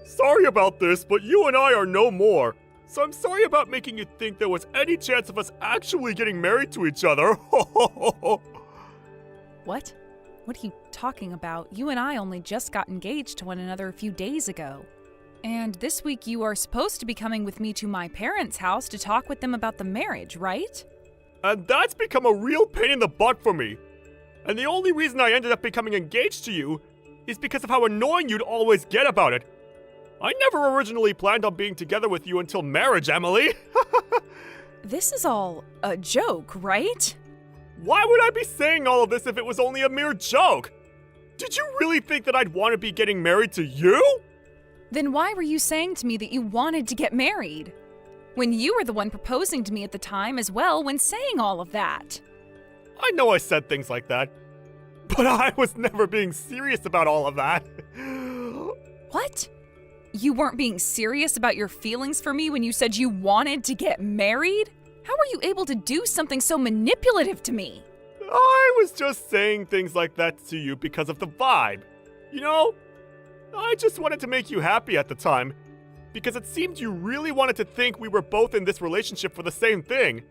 Sorry about this, but you and I are no more. So I'm sorry about making you think there was any chance of us actually getting married to each other. What? What are you talking about? You and I only just got engaged to one another a few days ago. And this week you are supposed to be coming with me to my parents' house to talk with them about the marriage, right? And that's become a real pain in the butt for me. And the only reason I ended up becoming engaged to you is because of how annoying you'd always get about it. I never originally planned on being together with you until marriage, Emily. This is all a joke, right? Why would I be saying all of this if it was only a mere joke? Did you really think that I'd want to be getting married to you? Then why were you saying to me that you wanted to get married? When you were the one proposing to me at the time as well when saying all of that. I know I said things like that, but I was never being serious about all of that. What? You weren't being serious about your feelings for me when you said you wanted to get married? How were you able to do something so manipulative to me? I was just saying things like that to you because of the vibe. You know, I just wanted to make you happy at the time, because it seemed you really wanted to think we were both in this relationship for the same thing.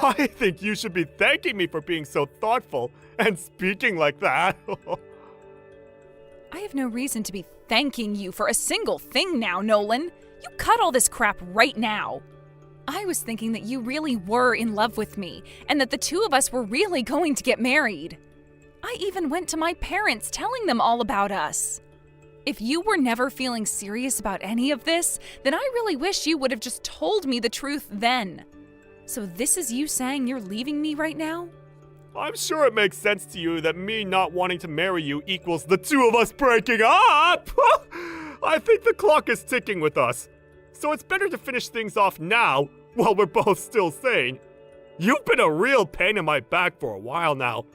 I think you should be thanking me for being so thoughtful and speaking like that. I have no reason to be thanking you for a single thing now, Nolan. You cut all this crap right now. I was thinking that you really were in love with me, and that the two of us were really going to get married. I even went to my parents telling them all about us. If you were never feeling serious about any of this, then I really wish you would have just told me the truth then. So this is you saying you're leaving me right now? I'm sure it makes sense to you that me not wanting to marry you equals the two of us breaking up! I think the clock is ticking with us. So it's better to finish things off now, while we're both still sane. You've been a real pain in my back for a while now,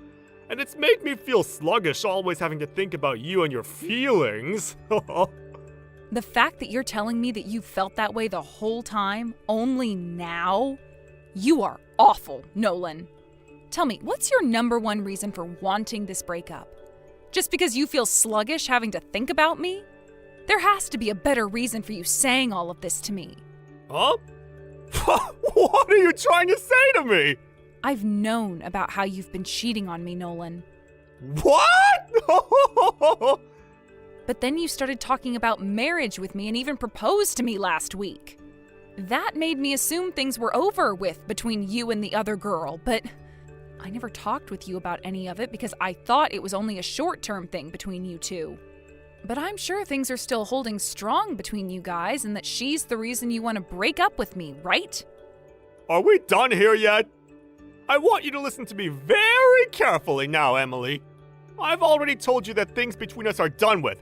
and it's made me feel sluggish always having to think about you and your feelings. The fact that you're telling me that you felt that way the whole time, only now? You are awful, Nolan. Tell me, what's your number one reason for wanting this breakup? Just because you feel sluggish having to think about me? There has to be a better reason for you saying all of this to me. Huh? What are you trying to say to me? I've known about how you've been cheating on me, Nolan. What? But then you started talking about marriage with me and even proposed to me last week. That made me assume things were over with between you and the other girl, but I never talked with you about any of it because I thought it was only a short-term thing between you two. But I'm sure things are still holding strong between you guys and that she's the reason you want to break up with me, right? Are we done here yet? I want you to listen to me very carefully now, Emily. I've already told you that things between us are done with,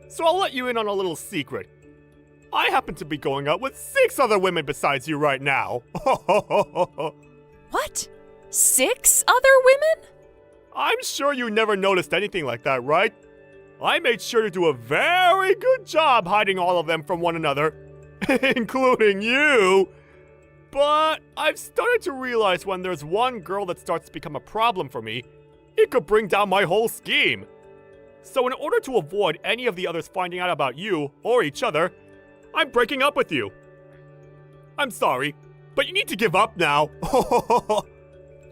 so I'll let you in on a little secret. I happen to be going out with 6 other women besides you right now. What? 6 other women? I'm sure you never noticed anything like that, right? I made sure to do a very good job hiding all of them from one another, including you. But I've started to realize when there's one girl that starts to become a problem for me, it could bring down my whole scheme. So in order to avoid any of the others finding out about you or each other, I'm breaking up with you. I'm sorry, but you need to give up now.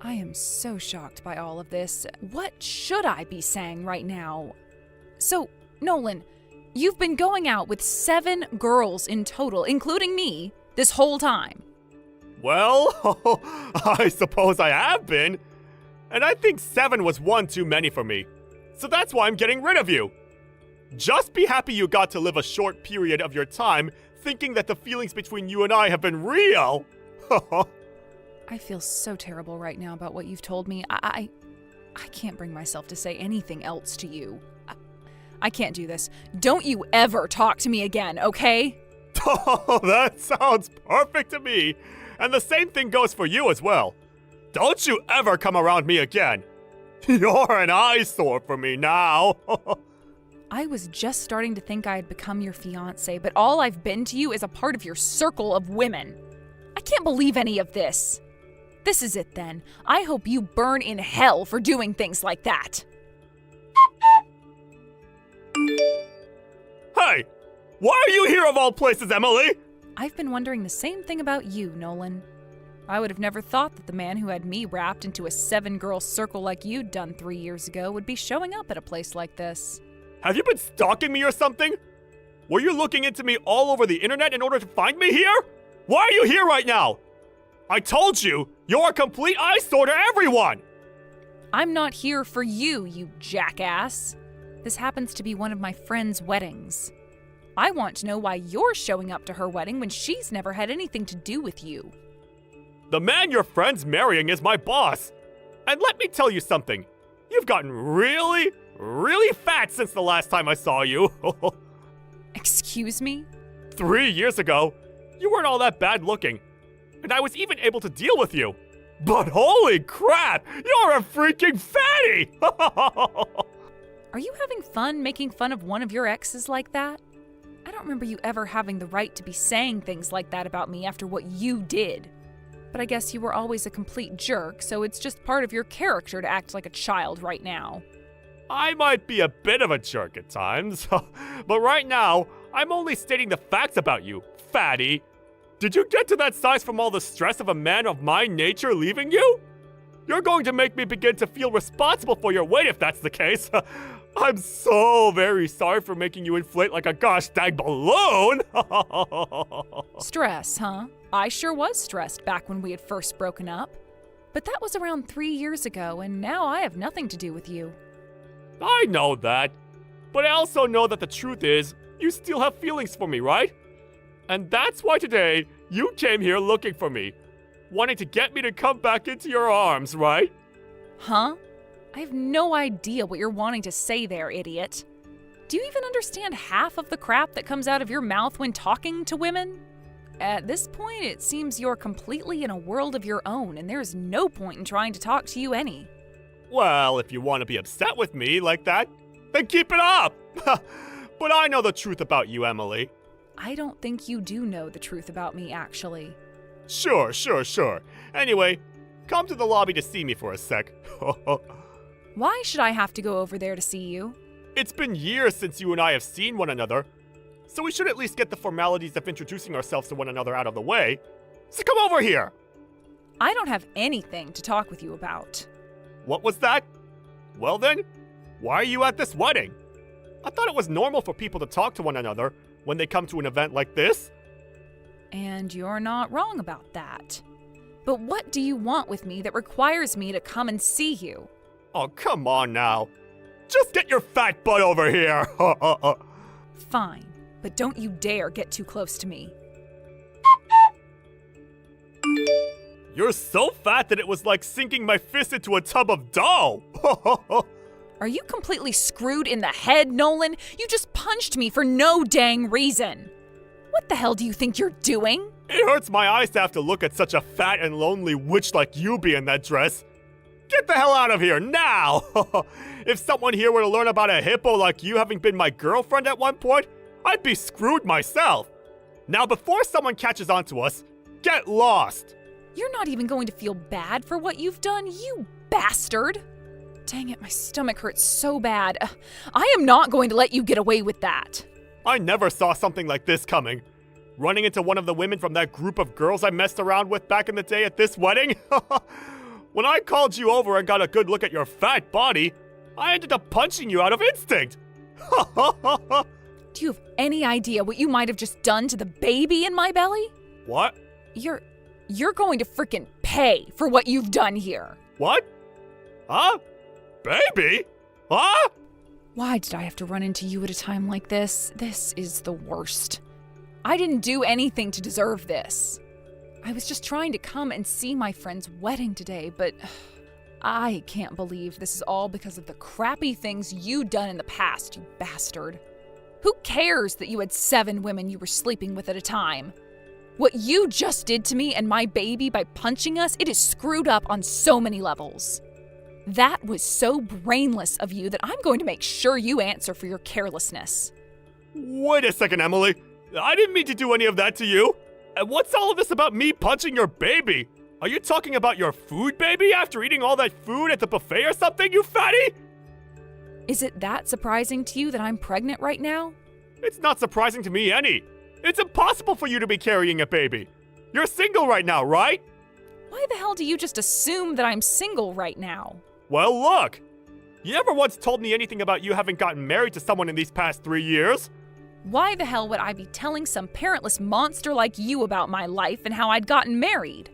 I am so shocked by all of this. What should I be saying right now? So, Nolan, you've been going out with 7 girls in total, including me, this whole time. Well, I suppose I have been. And I think 7 was one too many for me. So that's why I'm getting rid of you. Just be happy you got to live a short period of your time thinking that the feelings between you and I have been real. I feel so terrible right now about what you've told me. I can't bring myself to say anything else to you. I can't do this. Don't you ever talk to me again, okay? Oh, that sounds perfect to me. And the same thing goes for you as well. Don't you ever come around me again. You're an eyesore for me now. I was just starting to think I had become your fiancé, but all I've been to you is a part of your circle of women. I can't believe any of this. This is it then. I hope you burn in hell for doing things like that. Hey, Why are you here of all places, Emily? I've been wondering the same thing about you, Nolan. I would have never thought that the man who had me wrapped into a 7-girl circle like you'd done 3 years ago would be showing up at a place like this. Have you been stalking me or something? Were you looking into me all over the internet in order to find me here? Why are you here right now? I told you, you're a complete eyesore to everyone! I'm not here for you, you jackass. This happens to be one of my friend's weddings. I want to know why you're showing up to her wedding when she's never had anything to do with you. The man your friend's marrying is my boss. And let me tell you something. You've gotten really, really fat since the last time I saw you. Excuse me? 3 years ago, you weren't all that bad looking. And I was even able to deal with you. But holy crap, you're a freaking fatty! Are you having fun making fun of one of your exes like that? I don't remember you ever having the right to be saying things like that about me after what you did. But I guess you were always a complete jerk, so it's just part of your character to act like a child right now. I might be a bit of a jerk at times, but right now, I'm only stating the facts about you, fatty. Did you get to that size from all the stress of a man of my nature leaving you? You're going to make me begin to feel responsible for your weight if that's the case. I'm so very sorry for making you inflate like a gosh dang balloon. Stress, huh? I sure was stressed back when we had first broken up. But that was around 3 years ago, and now I have nothing to do with you. I know that, but I also know that the truth is, you still have feelings for me, right? And that's why today, you came here looking for me, wanting to get me to come back into your arms, right? Huh? I have no idea what you're wanting to say there, idiot. Do you even understand half of the crap that comes out of your mouth when talking to women? At this point, it seems you're completely in a world of your own, and there's no point in trying to talk to you any. Well, if you want to be upset with me like that, then keep it up! But I know the truth about you, Emily. I don't think you do know the truth about me, actually. Sure. Anyway, come to the lobby to see me for a sec. Why should I have to go over there to see you? It's been years since you and I have seen one another, so we should at least get the formalities of introducing ourselves to one another out of the way. So come over here! I don't have anything to talk with you about. What was that? Well then, why are you at this wedding? I thought it was normal for people to talk to one another when they come to an event like this. And you're not wrong about that. But what do you want with me that requires me to come and see you? Oh, come on now. Just get your fat butt over here. Fine, but don't you dare get too close to me. You're so fat that it was like sinking my fist into a tub of dough. Are you completely screwed in the head, Nolan? You just punched me for no dang reason. What the hell do you think you're doing? It hurts my eyes to have to look at such a fat and lonely witch like you be in that dress. Get the hell out of here, now! If someone here were to learn about a hippo like you having been my girlfriend at one point, I'd be screwed myself. Now, before someone catches on to us, get lost. You're not even going to feel bad for what you've done, you bastard! Dang it, my stomach hurts so bad. I am not going to let you get away with that. I never saw something like this coming. Running into one of the women from that group of girls I messed around with back in the day at this wedding? When I called you over and got a good look at your fat body, I ended up punching you out of instinct. Do you have any idea what you might have just done to the baby in my belly? What? You're going to frickin' pay for what you've done here. What? Huh? Baby? Huh? Why did I have to run into you at a time like this? This is the worst. I didn't do anything to deserve this. I was just trying to come and see my friend's wedding today, but I can't believe this is all because of the crappy things you'd done in the past, you bastard. Who cares that you had 7 women you were sleeping with at a time? What you just did to me and my baby by punching us, it is screwed up on so many levels. That was so brainless of you that I'm going to make sure you answer for your carelessness. Wait a second, Emily. I didn't mean to do any of that to you. And what's all of this about me punching your baby? Are you talking about your food baby after eating all that food at the buffet or something, you fatty? Is it that surprising to you that I'm pregnant right now? It's not surprising to me any. It's impossible for you to be carrying a baby. You're single right now, right? Why the hell do you just assume that I'm single right now? Well, look. You never once told me anything about you having gotten married to someone in these past 3 years. Why the hell would I be telling some parentless monster like you about my life and how I'd gotten married?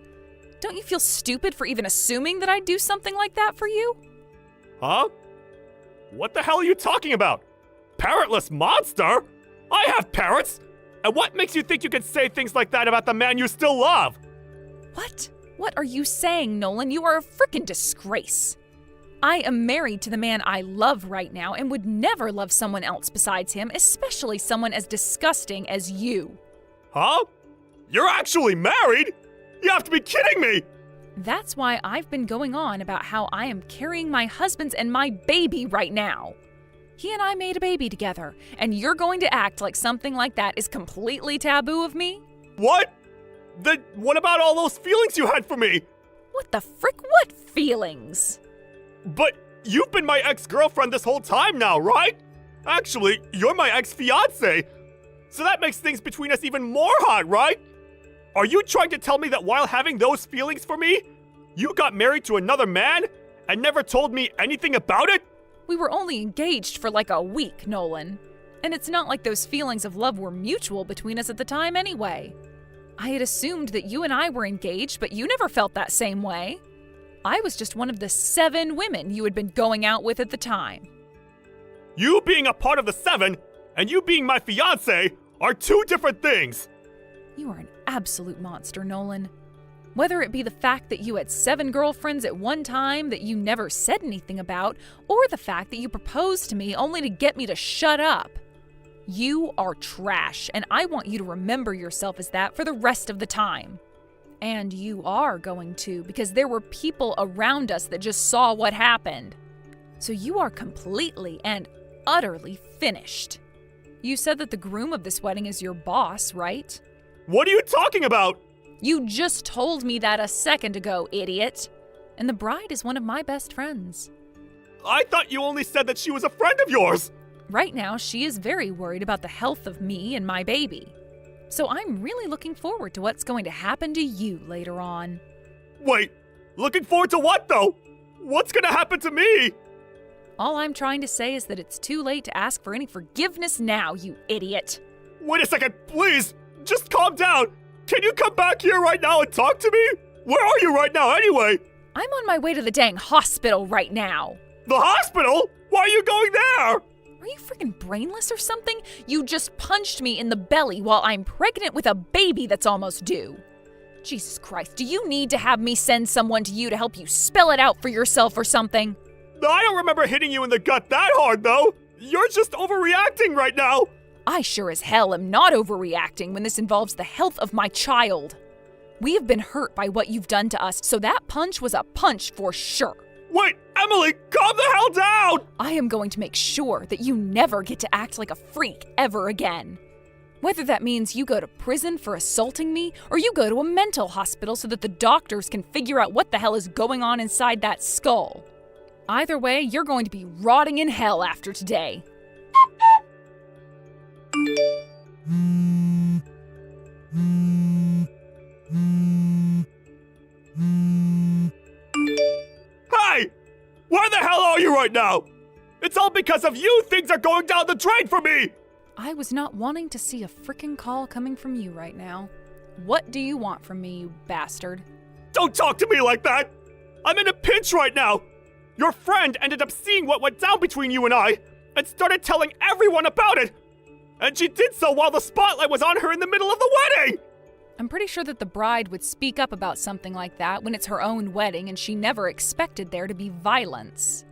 Don't you feel stupid for even assuming that I'd do something like that for you? Huh? What the hell are you talking about? Parentless monster? I have parents! And what makes you think you can say things like that about the man you still love? What? What are you saying, Nolan? You are a frickin' disgrace. I am married to the man I love right now and would never love someone else besides him, especially someone as disgusting as you. Huh? You're actually married? You have to be kidding me! That's why I've been going on about how I am carrying my husband's and my baby right now. He and I made a baby together, and you're going to act like something like that is completely taboo of me? What? Then what about all those feelings you had for me? What the frick? What feelings? But you've been my ex-girlfriend this whole time now, right? Actually, you're my ex-fiancé. So that makes things between us even more hot, right? Are you trying to tell me that while having those feelings for me, you got married to another man and never told me anything about it? We were only engaged for like a week, Nolan. And it's not like those feelings of love were mutual between us at the time anyway. I had assumed that you and I were engaged, but you never felt that same way. I was just one of the 7 women you had been going out with at the time. You being a part of the 7 and you being my fiancé are 2 different things. You are an absolute monster, Nolan. Whether it be the fact that you had 7 girlfriends at one time that you never said anything about, or the fact that you proposed to me only to get me to shut up. You are trash, and I want you to remember yourself as that for the rest of the time. And you are going to, because there were people around us that just saw what happened. So you are completely and utterly finished. You said that the groom of this wedding is your boss, right? What are you talking about? You just told me that a second ago, idiot. And the bride is one of my best friends. I thought you only said that she was a friend of yours. Right now, she is very worried about the health of me and my baby. So I'm really looking forward to what's going to happen to you later on. Wait, looking forward to what though? What's gonna happen to me? All I'm trying to say is that it's too late to ask for any forgiveness now, you idiot. Wait a second, please. Just calm down. Can you come back here right now and talk to me? Where are you right now anyway? I'm on my way to the dang hospital right now. The hospital? Why are you going there? Are you freaking brainless or something? You just punched me in the belly while I'm pregnant with a baby that's almost due. Jesus Christ, do you need to have me send someone to you to help you spell it out for yourself or something? I don't remember hitting you in the gut that hard though. You're just overreacting right now. I sure as hell am not overreacting when this involves the health of my child. We have been hurt by what you've done to us, so that punch was a punch for sure. Wait, Emily, calm the hell down! I am going to make sure that you never get to act like a freak ever again. Whether that means you go to prison for assaulting me, or you go to a mental hospital so that the doctors can figure out what the hell is going on inside that skull. Either way, you're going to be rotting in hell after today. Hey! Where the hell are you right now? It's all because of you things are going down the drain for me! I was not wanting to see a frickin' call coming from you right now. What do you want from me, you bastard? Don't talk to me like that! I'm in a pinch right now! Your friend ended up seeing what went down between you and I, and started telling everyone about it! And she did so while the spotlight was on her in the middle of the wedding! I'm pretty sure that the bride would speak up about something like that when it's her own wedding and she never expected there to be violence.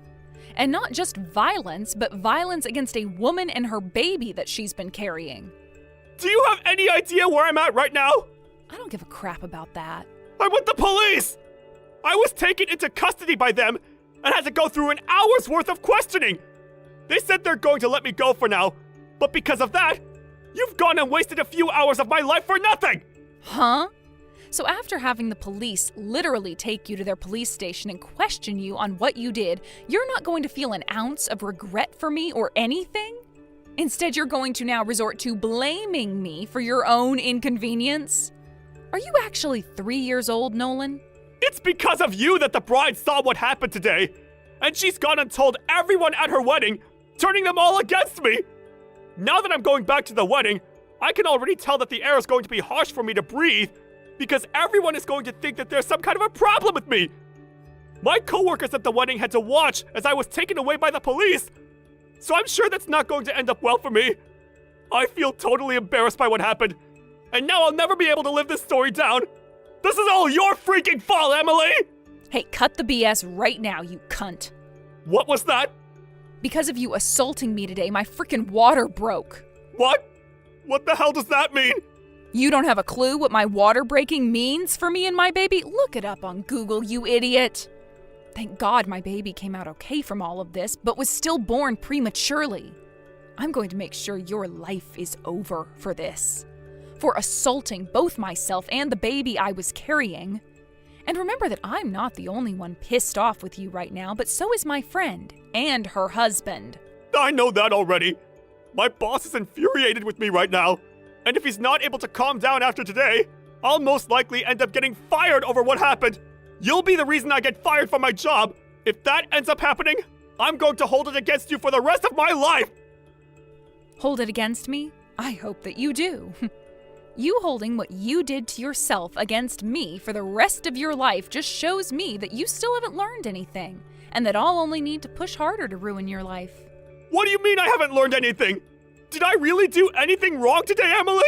And not just violence, but violence against a woman and her baby that she's been carrying. Do you have any idea where I'm at right now? I don't give a crap about that. I'm with the police! I was taken into custody by them and had to go through an hour's worth of questioning. They said they're going to let me go for now, but because of that, you've gone and wasted a few hours of my life for nothing! Huh? So after having the police literally take you to their police station and question you on what you did, you're not going to feel an ounce of regret for me or anything? Instead, you're going to now resort to blaming me for your own inconvenience. Are you actually 3 years old, Nolan? It's because of you that the bride saw what happened today, and she's gone and told everyone at her wedding, turning them all against me. Now that I'm going back to the wedding, I can already tell that the air is going to be harsh for me to breathe, because everyone is going to think that there's some kind of a problem with me. My coworkers at the wedding had to watch as I was taken away by the police, so I'm sure that's not going to end up well for me. I feel totally embarrassed by what happened, and now I'll never be able to live this story down. This is all your freaking fault, Emily! Hey, cut the BS right now, you cunt. What was that? Because of you assaulting me today, my frickin' water broke. What? What the hell does that mean? You don't have a clue what my water breaking means for me and my baby? Look it up on Google, you idiot. Thank God my baby came out okay from all of this, but was still born prematurely. I'm going to make sure your life is over for this. For assaulting both myself and the baby I was carrying. And remember that I'm not the only one pissed off with you right now, but so is my friend and her husband. I know that already. My boss is infuriated with me right now. And if he's not able to calm down after today, I'll most likely end up getting fired over what happened. You'll be the reason I get fired from my job. If that ends up happening, I'm going to hold it against you for the rest of my life. Hold it against me? I hope that you do. You holding what you did to yourself against me for the rest of your life just shows me that you still haven't learned anything, and that I'll only need to push harder to ruin your life. What do you mean I haven't learned anything? Did I really do anything wrong today, Emily?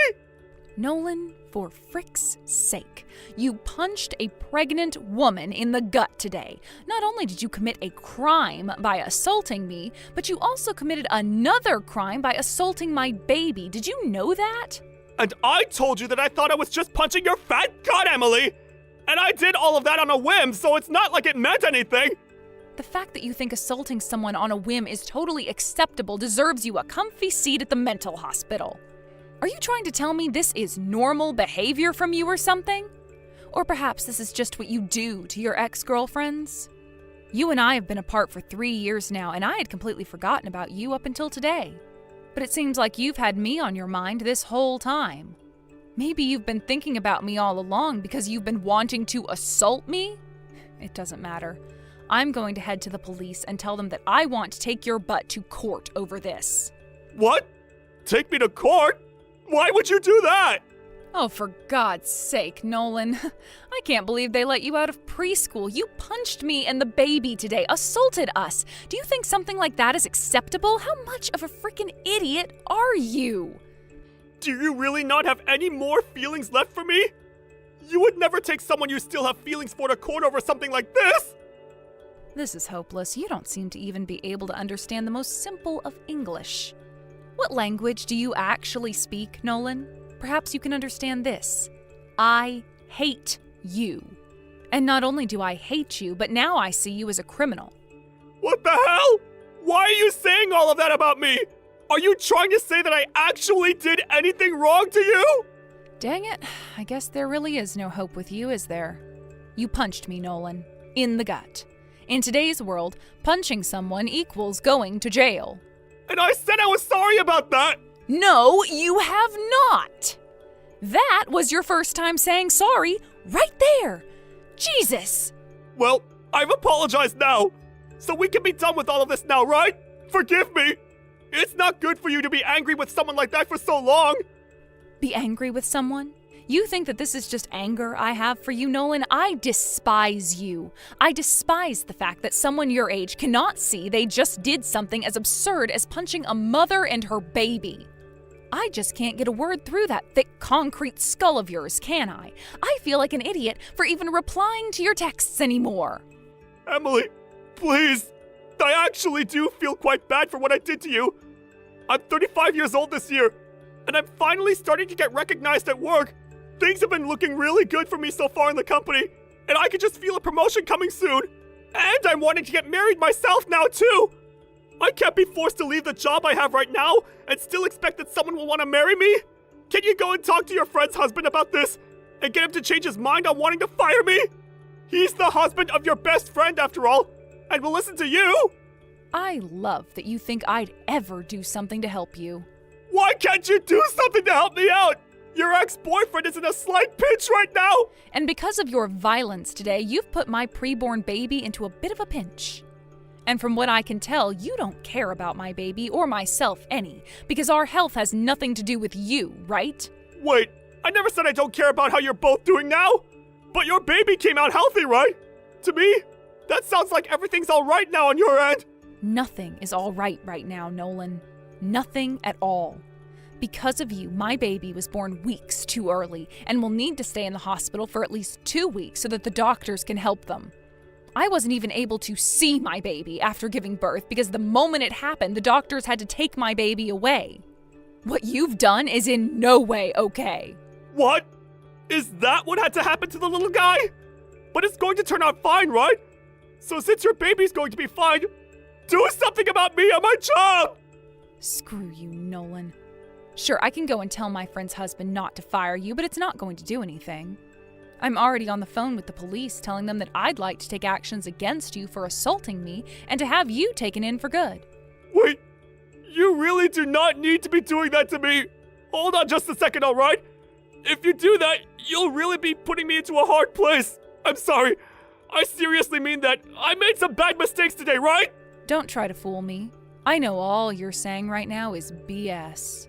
Nolan, for frick's sake, you punched a pregnant woman in the gut today. Not only did you commit a crime by assaulting me, but you also committed another crime by assaulting my baby. Did you know that? And I told you that I thought I was just punching your fat gut, Emily! And I did all of that on a whim, so it's not like it meant anything! The fact that you think assaulting someone on a whim is totally acceptable deserves you a comfy seat at the mental hospital. Are you trying to tell me this is normal behavior from you or something? Or perhaps this is just what you do to your ex-girlfriends? You and I have been apart for 3 years now, and I had completely forgotten about you up until today. But it seems like you've had me on your mind this whole time. Maybe you've been thinking about me all along because you've been wanting to assault me? It doesn't matter. I'm going to head to the police and tell them that I want to take your butt to court over this. What? Take me to court? Why would you do that? Oh, for God's sake, Nolan. I can't believe they let you out of preschool. You punched me and the baby today, assaulted us. Do you think something like that is acceptable? How much of a freaking idiot are you? Do you really not have any more feelings left for me? You would never take someone you still have feelings for to court over something like this? This is hopeless. You don't seem to even be able to understand the most simple of English. What language do you actually speak, Nolan? Perhaps you can understand this. I hate you. And not only do I hate you, but now I see you as a criminal. What the hell? Why are you saying all of that about me? Are you trying to say that I actually did anything wrong to you? Dang it, I guess there really is no hope with you, is there? You punched me, Nolan. In the gut. In today's world, punching someone equals going to jail. And I said I was sorry about that! No, you have not! That was your first time saying sorry right there! Jesus! Well, I've apologized now, so we can be done with all of this now, right? Forgive me! It's not good for you to be angry with someone like that for so long! Be angry with someone? You think that this is just anger I have for you, Nolan? I despise you. I despise the fact that someone your age cannot see they just did something as absurd as punching a mother and her baby. I just can't get a word through that thick concrete skull of yours, can I? I feel like an idiot for even replying to your texts anymore. Emily, please. I actually do feel quite bad for what I did to you. I'm 35 years old this year, and I'm finally starting to get recognized at work. Things have been looking really good for me so far in the company, and I could just feel a promotion coming soon. And I'm wanting to get married myself now, too. I can't be forced to leave the job I have right now and still expect that someone will want to marry me. Can you go and talk to your friend's husband about this and get him to change his mind on wanting to fire me? He's the husband of your best friend, after all, and will listen to you. I love that you think I'd ever do something to help you. Why can't you do something to help me out? Your ex-boyfriend is in a slight pinch right now! And because of your violence today, you've put my preborn baby into a bit of a pinch. And from what I can tell, you don't care about my baby or myself any, because our health has nothing to do with you, right? Wait, I never said I don't care about how you're both doing now! But your baby came out healthy, right? To me, that sounds like everything's alright now on your end! Nothing is all right now, Nolan. Nothing at all. Because of you, my baby was born weeks too early and will need to stay in the hospital for at least 2 weeks so that the doctors can help them. I wasn't even able to see my baby after giving birth because the moment it happened, the doctors had to take my baby away. What you've done is in no way okay. What? Is that what had to happen to the little guy? But it's going to turn out fine, right? So since your baby's going to be fine, do something about me and my job! Screw you, Nolan. Sure, I can go and tell my friend's husband not to fire you, but it's not going to do anything. I'm already on the phone with the police telling them that I'd like to take actions against you for assaulting me and to have you taken in for good. Wait, you really do not need to be doing that to me. Hold on just a second, alright? If you do that, you'll really be putting me into a hard place. I'm sorry. I seriously mean that. I made some bad mistakes today, right? Don't try to fool me. I know all you're saying right now is BS.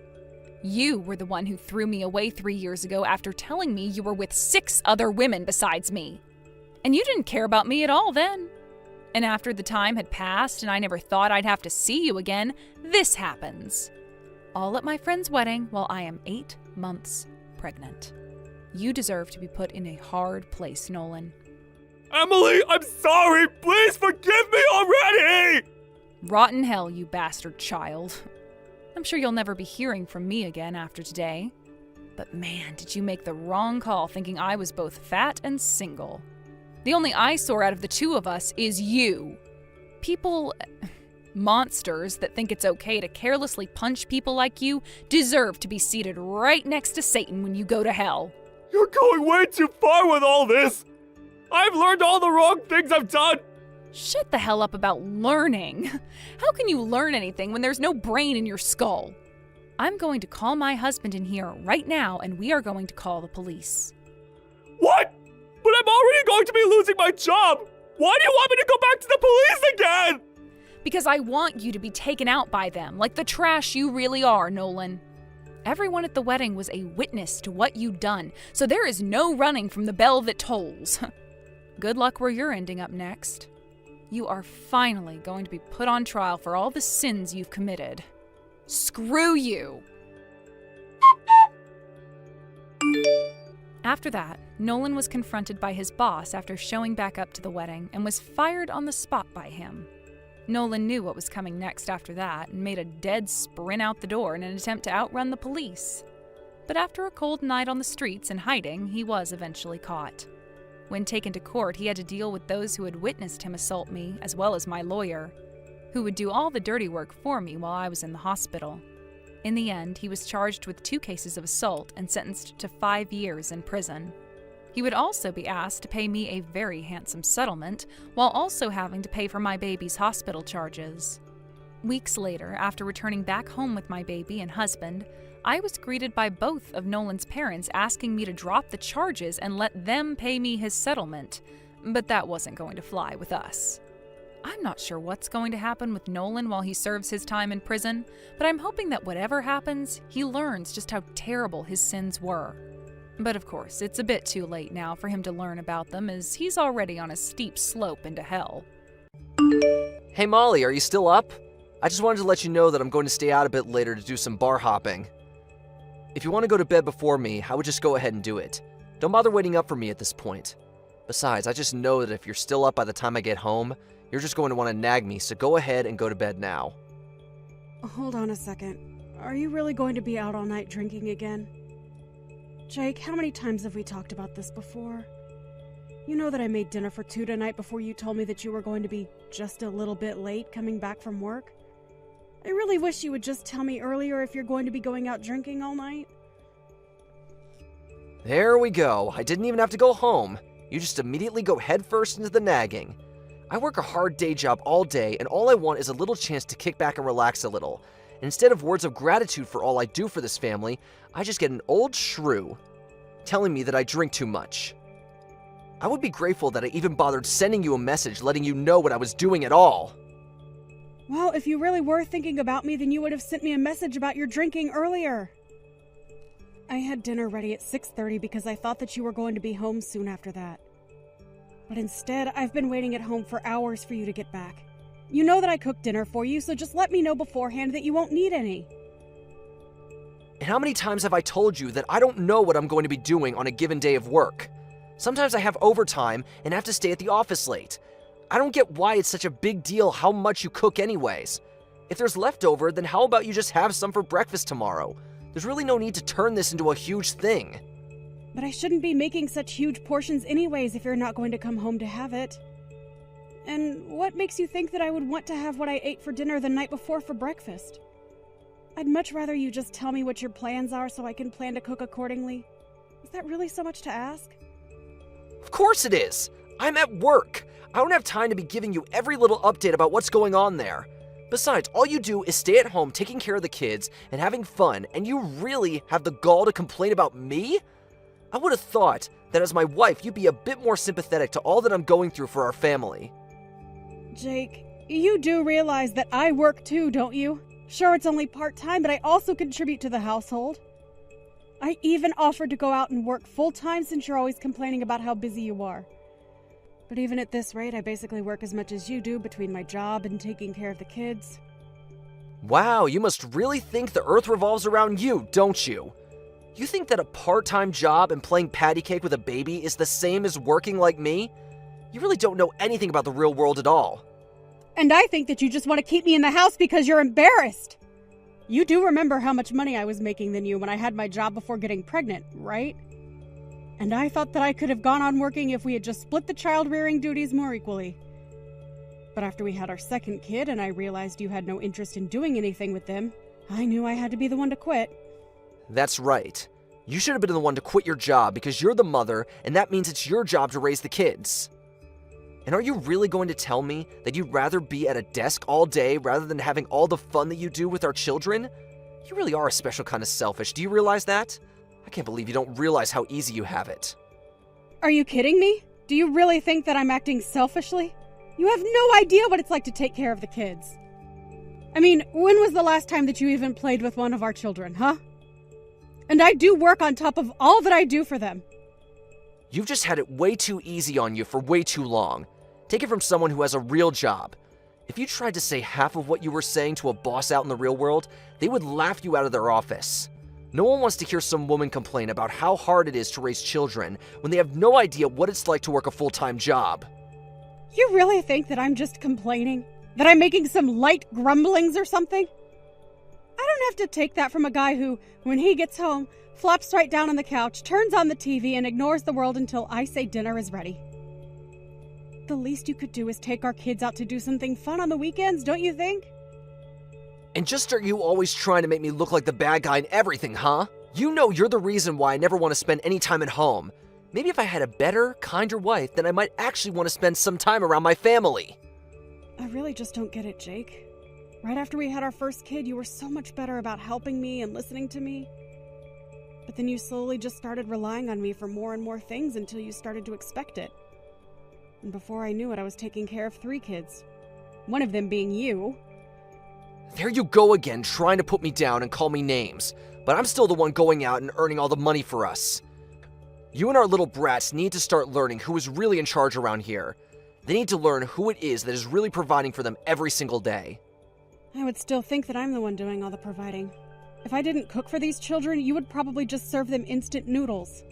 You were the one who threw me away 3 years ago after telling me you were with 6 other women besides me. And you didn't care about me at all then. And after the time had passed and I never thought I'd have to see you again, this happens. All at my friend's wedding while I am 8 months pregnant. You deserve to be put in a hard place, Nolan. Emily, I'm sorry. Please forgive me already! Rotten hell, you bastard child. I'm sure you'll never be hearing from me again after today. But man, did you make the wrong call thinking I was both fat and single. The only eyesore out of the two of us is you. People, monsters that think it's okay to carelessly punch people like you deserve to be seated right next to Satan when you go to hell. You're going way too far with all this. I've learned all the wrong things I've done. Shut the hell up about learning. How can you learn anything when there's no brain in your skull? I'm going to call my husband in here right now and we are going to call the police. What? But I'm already going to be losing my job. Why do you want me to go back to the police again? Because I want you to be taken out by them, like the trash you really are, Nolan. Everyone at the wedding was a witness to what you'd done, so there is no running from the bell that tolls. Good luck where you're ending up next. You are finally going to be put on trial for all the sins you've committed. Screw you! After that, Nolan was confronted by his boss after showing back up to the wedding and was fired on the spot by him. Nolan knew what was coming next after that and made a dead sprint out the door in an attempt to outrun the police. But after a cold night on the streets and hiding, he was eventually caught. When taken to court, he had to deal with those who had witnessed him assault me, as well as my lawyer, who would do all the dirty work for me while I was in the hospital. In the end, he was charged with 2 cases of assault and sentenced to 5 years in prison. He would also be asked to pay me a very handsome settlement, while also having to pay for my baby's hospital charges. Weeks later, after returning back home with my baby and husband, I was greeted by both of Nolan's parents asking me to drop the charges and let them pay me his settlement, but that wasn't going to fly with us. I'm not sure what's going to happen with Nolan while he serves his time in prison, but I'm hoping that whatever happens, he learns just how terrible his sins were. But of course, it's a bit too late now for him to learn about them, as he's already on a steep slope into hell. Hey Molly, are you still up? I just wanted to let you know that I'm going to stay out a bit later to do some bar hopping. If you want to go to bed before me, I would just go ahead and do it. Don't bother waiting up for me at this point. Besides, I just know that if you're still up by the time I get home, you're just going to want to nag me, so go ahead and go to bed now. Hold on a second. Are you really going to be out all night drinking again? Jake, how many times have we talked about this before? You know that I made dinner for 2 tonight before you told me that you were going to be just a little bit late coming back from work? I really wish you would just tell me earlier if you're going to be going out drinking all night. There we go. I didn't even have to go home. You just immediately go headfirst into the nagging. I work a hard day job all day, and all I want is a little chance to kick back and relax a little. And instead of words of gratitude for all I do for this family, I just get an old shrew telling me that I drink too much. I would be grateful that I even bothered sending you a message letting you know what I was doing at all. Well, if you really were thinking about me, then you would have sent me a message about your drinking earlier. I had dinner ready at 6:30 because I thought that you were going to be home soon after that. But instead, I've been waiting at home for hours for you to get back. You know that I cooked dinner for you, so just let me know beforehand that you won't need any. And how many times have I told you that I don't know what I'm going to be doing on a given day of work? Sometimes I have overtime and have to stay at the office late. I don't get why it's such a big deal how much you cook anyways. If there's leftover, then how about you just have some for breakfast tomorrow? There's really no need to turn this into a huge thing. But I shouldn't be making such huge portions anyways if you're not going to come home to have it. And what makes you think that I would want to have what I ate for dinner the night before for breakfast? I'd much rather you just tell me what your plans are so I can plan to cook accordingly. Is that really so much to ask? Of course it is! I'm at work! I don't have time to be giving you every little update about what's going on there. Besides, all you do is stay at home taking care of the kids and having fun, and you really have the gall to complain about me? I would have thought that as my wife, you'd be a bit more sympathetic to all that I'm going through for our family. Jake, you do realize that I work too, don't you? Sure, it's only part-time, but I also contribute to the household. I even offered to go out and work full-time since you're always complaining about how busy you are. But even at this rate, I basically work as much as you do between my job and taking care of the kids. Wow, you must really think the earth revolves around you, don't you? You think that a part-time job and playing patty cake with a baby is the same as working like me? You really don't know anything about the real world at all. And I think that you just want to keep me in the house because you're embarrassed. You do remember how much money I was making than you when I had my job before getting pregnant, right? And I thought that I could have gone on working if we had just split the child-rearing duties more equally. But after we had our second kid and I realized you had no interest in doing anything with them, I knew I had to be the one to quit. That's right. You should have been the one to quit your job because you're the mother, and that means it's your job to raise the kids. And are you really going to tell me that you'd rather be at a desk all day rather than having all the fun that you do with our children? You really are a special kind of selfish. Do you realize that? I can't believe you don't realize how easy you have it. Are you kidding me? Do you really think that I'm acting selfishly? You have no idea what it's like to take care of the kids. I mean, when was the last time that you even played with one of our children, huh? And I do work on top of all that I do for them. You've just had it way too easy on you for way too long. Take it from someone who has a real job. If you tried to say half of what you were saying to a boss out in the real world, they would laugh you out of their office. No one wants to hear some woman complain about how hard it is to raise children when they have no idea what it's like to work a full-time job. You really think that I'm just complaining? That I'm making some light grumblings or something? I don't have to take that from a guy who, when he gets home, flops right down on the couch, turns on the TV, and ignores the world until I say dinner is ready. The least you could do is take our kids out to do something fun on the weekends, don't you think? And just are you always trying to make me look like the bad guy in everything, huh? You know you're the reason why I never want to spend any time at home. Maybe if I had a better, kinder wife, then I might actually want to spend some time around my family. I really just don't get it, Jake. Right after we had our first kid, you were so much better about helping me and listening to me. But then you slowly just started relying on me for more and more things until you started to expect it. And before I knew it, I was taking care of 3 kids. One of them being you. There you go again, trying to put me down and call me names. But I'm still the one going out and earning all the money for us. You and our little brats need to start learning who is really in charge around here. They need to learn who it is that is really providing for them every single day. I would still think that I'm the one doing all the providing. If I didn't cook for these children, you would probably just serve them instant noodles.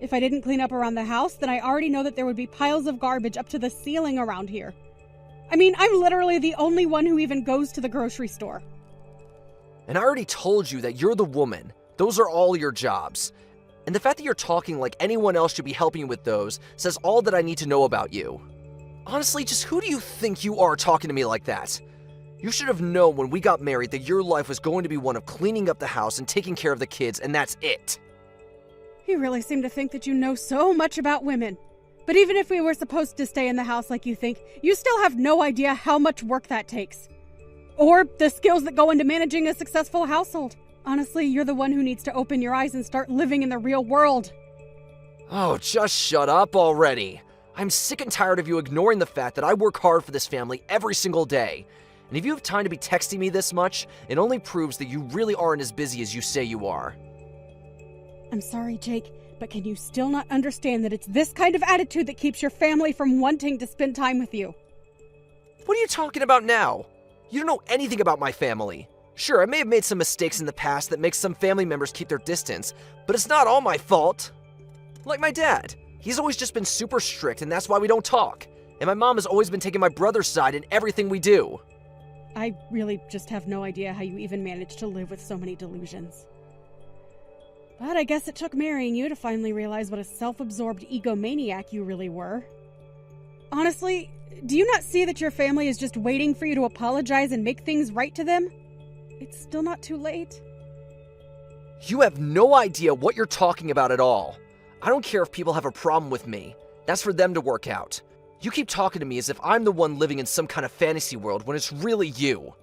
If I didn't clean up around the house, then I already know that there would be piles of garbage up to the ceiling around here. I mean, I'm literally the only one who even goes to the grocery store. And I already told you that you're the woman. Those are all your jobs. And the fact that you're talking like anyone else should be helping you with those says all that I need to know about you. Honestly, just who do you think you are talking to me like that? You should have known when we got married that your life was going to be one of cleaning up the house and taking care of the kids, and that's it. You really seem to think that you know so much about women. But even if we were supposed to stay in the house like you think, you still have no idea how much work that takes. Or the skills that go into managing a successful household. Honestly, you're the one who needs to open your eyes and start living in the real world. Oh, just shut up already. I'm sick and tired of you ignoring the fact that I work hard for this family every single day. And if you have time to be texting me this much, it only proves that you really aren't as busy as you say you are. I'm sorry, Jake, but can you still not understand that it's this kind of attitude that keeps your family from wanting to spend time with you? What are you talking about now? You don't know anything about my family. Sure, I may have made some mistakes in the past that make some family members keep their distance, but it's not all my fault. Like my dad. He's always just been super strict, and that's why we don't talk. And my mom has always been taking my brother's side in everything we do. I really just have no idea how you even managed to live with so many delusions. But I guess it took marrying you to finally realize what a self-absorbed egomaniac you really were. Honestly, do you not see that your family is just waiting for you to apologize and make things right to them? It's still not too late. You have no idea what you're talking about at all. I don't care if people have a problem with me. That's for them to work out. You keep talking to me as if I'm the one living in some kind of fantasy world when it's really you.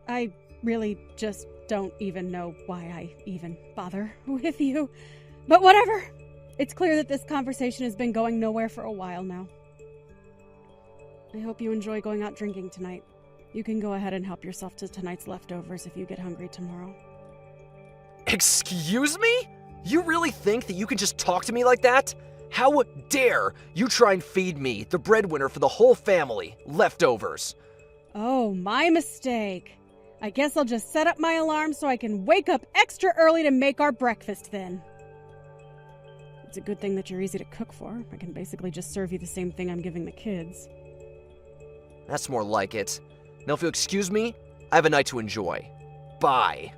I really just don't even know why I even bother with you. But whatever. It's clear that this conversation has been going nowhere for a while now. I hope you enjoy going out drinking tonight. You can go ahead and help yourself to tonight's leftovers if you get hungry tomorrow. Excuse me? You really think that you can just talk to me like that? How dare you try and feed me, the breadwinner for the whole family, leftovers? Oh, my mistake. I guess I'll just set up my alarm so I can wake up extra early to make our breakfast then. It's a good thing that you're easy to cook for. I can basically just serve you the same thing I'm giving the kids. That's more like it. Now if you'll excuse me, I have a night to enjoy. Bye.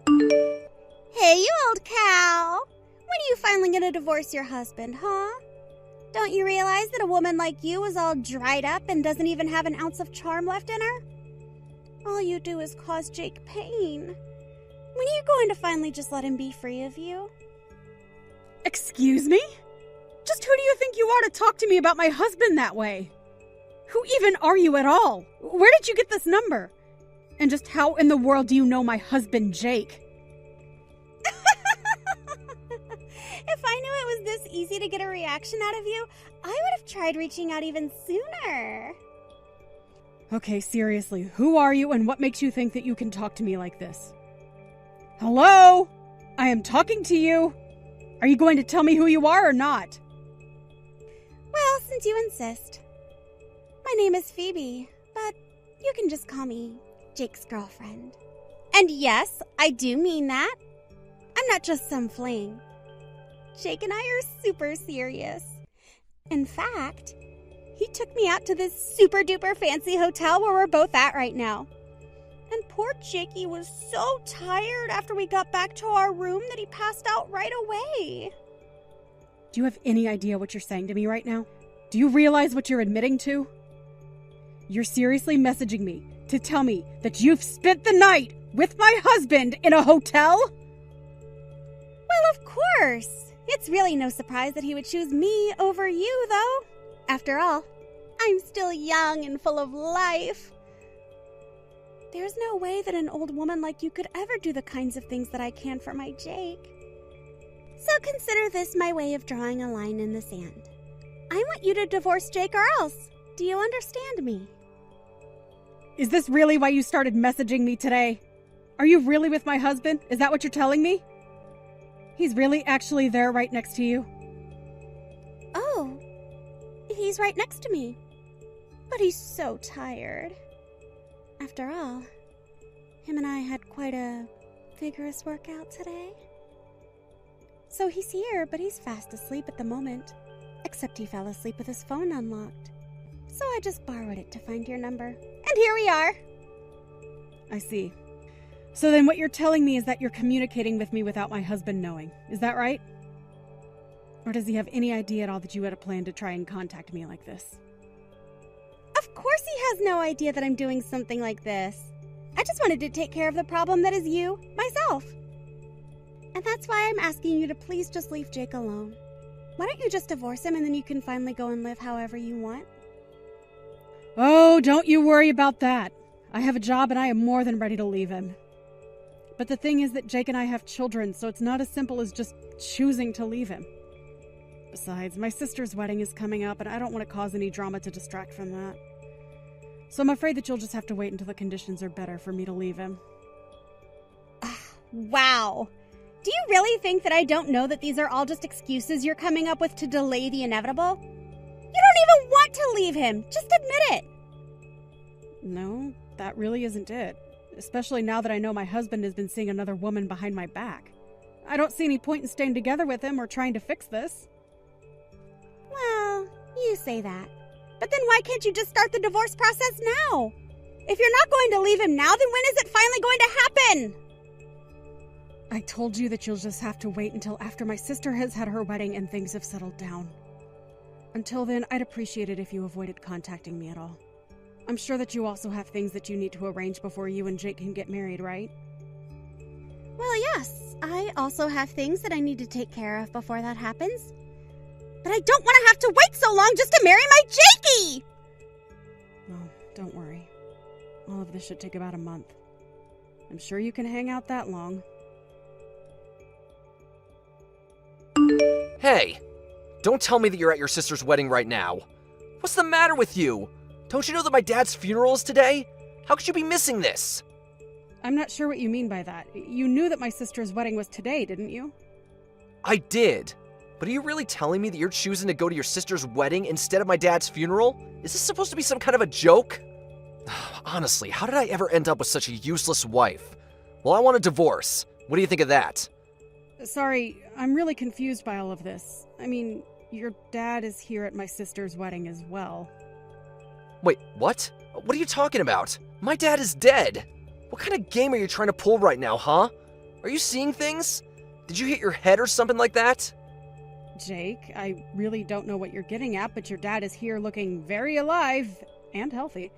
Hey, you old cow! When are you finally gonna divorce your husband, huh? Don't you realize that a woman like you is all dried up and doesn't even have an ounce of charm left in her? All you do is cause Jake pain. When are you going to finally just let him be free of you? Excuse me? Just who do you think you are to talk to me about my husband that way? Who even are you at all? Where did you get this number? And just how in the world do you know my husband, Jake? If I knew it was this easy to get a reaction out of you, I would have tried reaching out even sooner. Okay, seriously, who are you and what makes you think that you can talk to me like this? Hello? I am talking to you. Are you going to tell me who you are or not? Well, since you insist. My name is Phoebe, but you can just call me Jake's girlfriend. And yes, I do mean that. I'm not just some fling. Jake and I are super serious. In fact, he took me out to this super duper fancy hotel where we're both at right now. And poor Jakey was so tired after we got back to our room that he passed out right away. Do you have any idea what you're saying to me right now? Do you realize what you're admitting to? You're seriously messaging me to tell me that you've spent the night with my husband in a hotel? Well, of course. It's really no surprise that he would choose me over you, though. After all, I'm still young and full of life. There's no way that an old woman like you could ever do the kinds of things that I can for my Jake. So consider this my way of drawing a line in the sand. I want you to divorce Jake or else. Do you understand me? Is this really why you started messaging me today? Are you really with my husband? Is that what you're telling me? He's really actually there right next to you? Oh, he's right next to me. But he's so tired. After all, him and I had quite a vigorous workout today. So he's here, but he's fast asleep at the moment. Except he fell asleep with his phone unlocked. So I just borrowed it to find your number. And here we are. I see. So then what you're telling me is that you're communicating with me without my husband knowing. Is that right? Or does he have any idea at all that you had a plan to try and contact me like this? Of course he has no idea that I'm doing something like this. I just wanted to take care of the problem that is you, myself. And that's why I'm asking you to please just leave Jake alone. Why don't you just divorce him and then you can finally go and live however you want? Oh, don't you worry about that. I have a job and I am more than ready to leave him. But the thing is that Jake and I have children, so it's not as simple as just choosing to leave him. Besides, my sister's wedding is coming up and I don't want to cause any drama to distract from that. So I'm afraid that you'll just have to wait until the conditions are better for me to leave him. Wow. Do you really think that I don't know that these are all just excuses you're coming up with to delay the inevitable? You don't even want to leave him. Just admit it. No, that really isn't it. Especially now that I know my husband has been seeing another woman behind my back. I don't see any point in staying together with him or trying to fix this. Well, you say that. But then why can't you just start the divorce process now? If you're not going to leave him now, then when is it finally going to happen? I told you that you'll just have to wait until after my sister has had her wedding and things have settled down. Until then, I'd appreciate it if you avoided contacting me at all. I'm sure that you also have things that you need to arrange before you and Jake can get married, right? Well, yes. I also have things that I need to take care of before that happens. But I don't want to have to wait so long just to marry my Jakey! Well, don't worry. All of this should take about a month. I'm sure you can hang out that long. Hey, don't tell me that you're at your sister's wedding right now. What's the matter with you? Don't you know that my dad's funeral is today? How could you be missing this? I'm not sure what you mean by that. You knew that my sister's wedding was today, didn't you? I did. But are you really telling me that you're choosing to go to your sister's wedding instead of my dad's funeral? Is this supposed to be some kind of a joke? Honestly, how did I ever end up with such a useless wife? Well, I want a divorce. What do you think of that? Sorry, I'm really confused by all of this. I mean, your dad is here at my sister's wedding as well. Wait, what? What are you talking about? My dad is dead. What kind of game are you trying to pull right now, huh? Are you seeing things? Did you hit your head or something like that? Jake, I really don't know what you're getting at, but your dad is here looking very alive and healthy.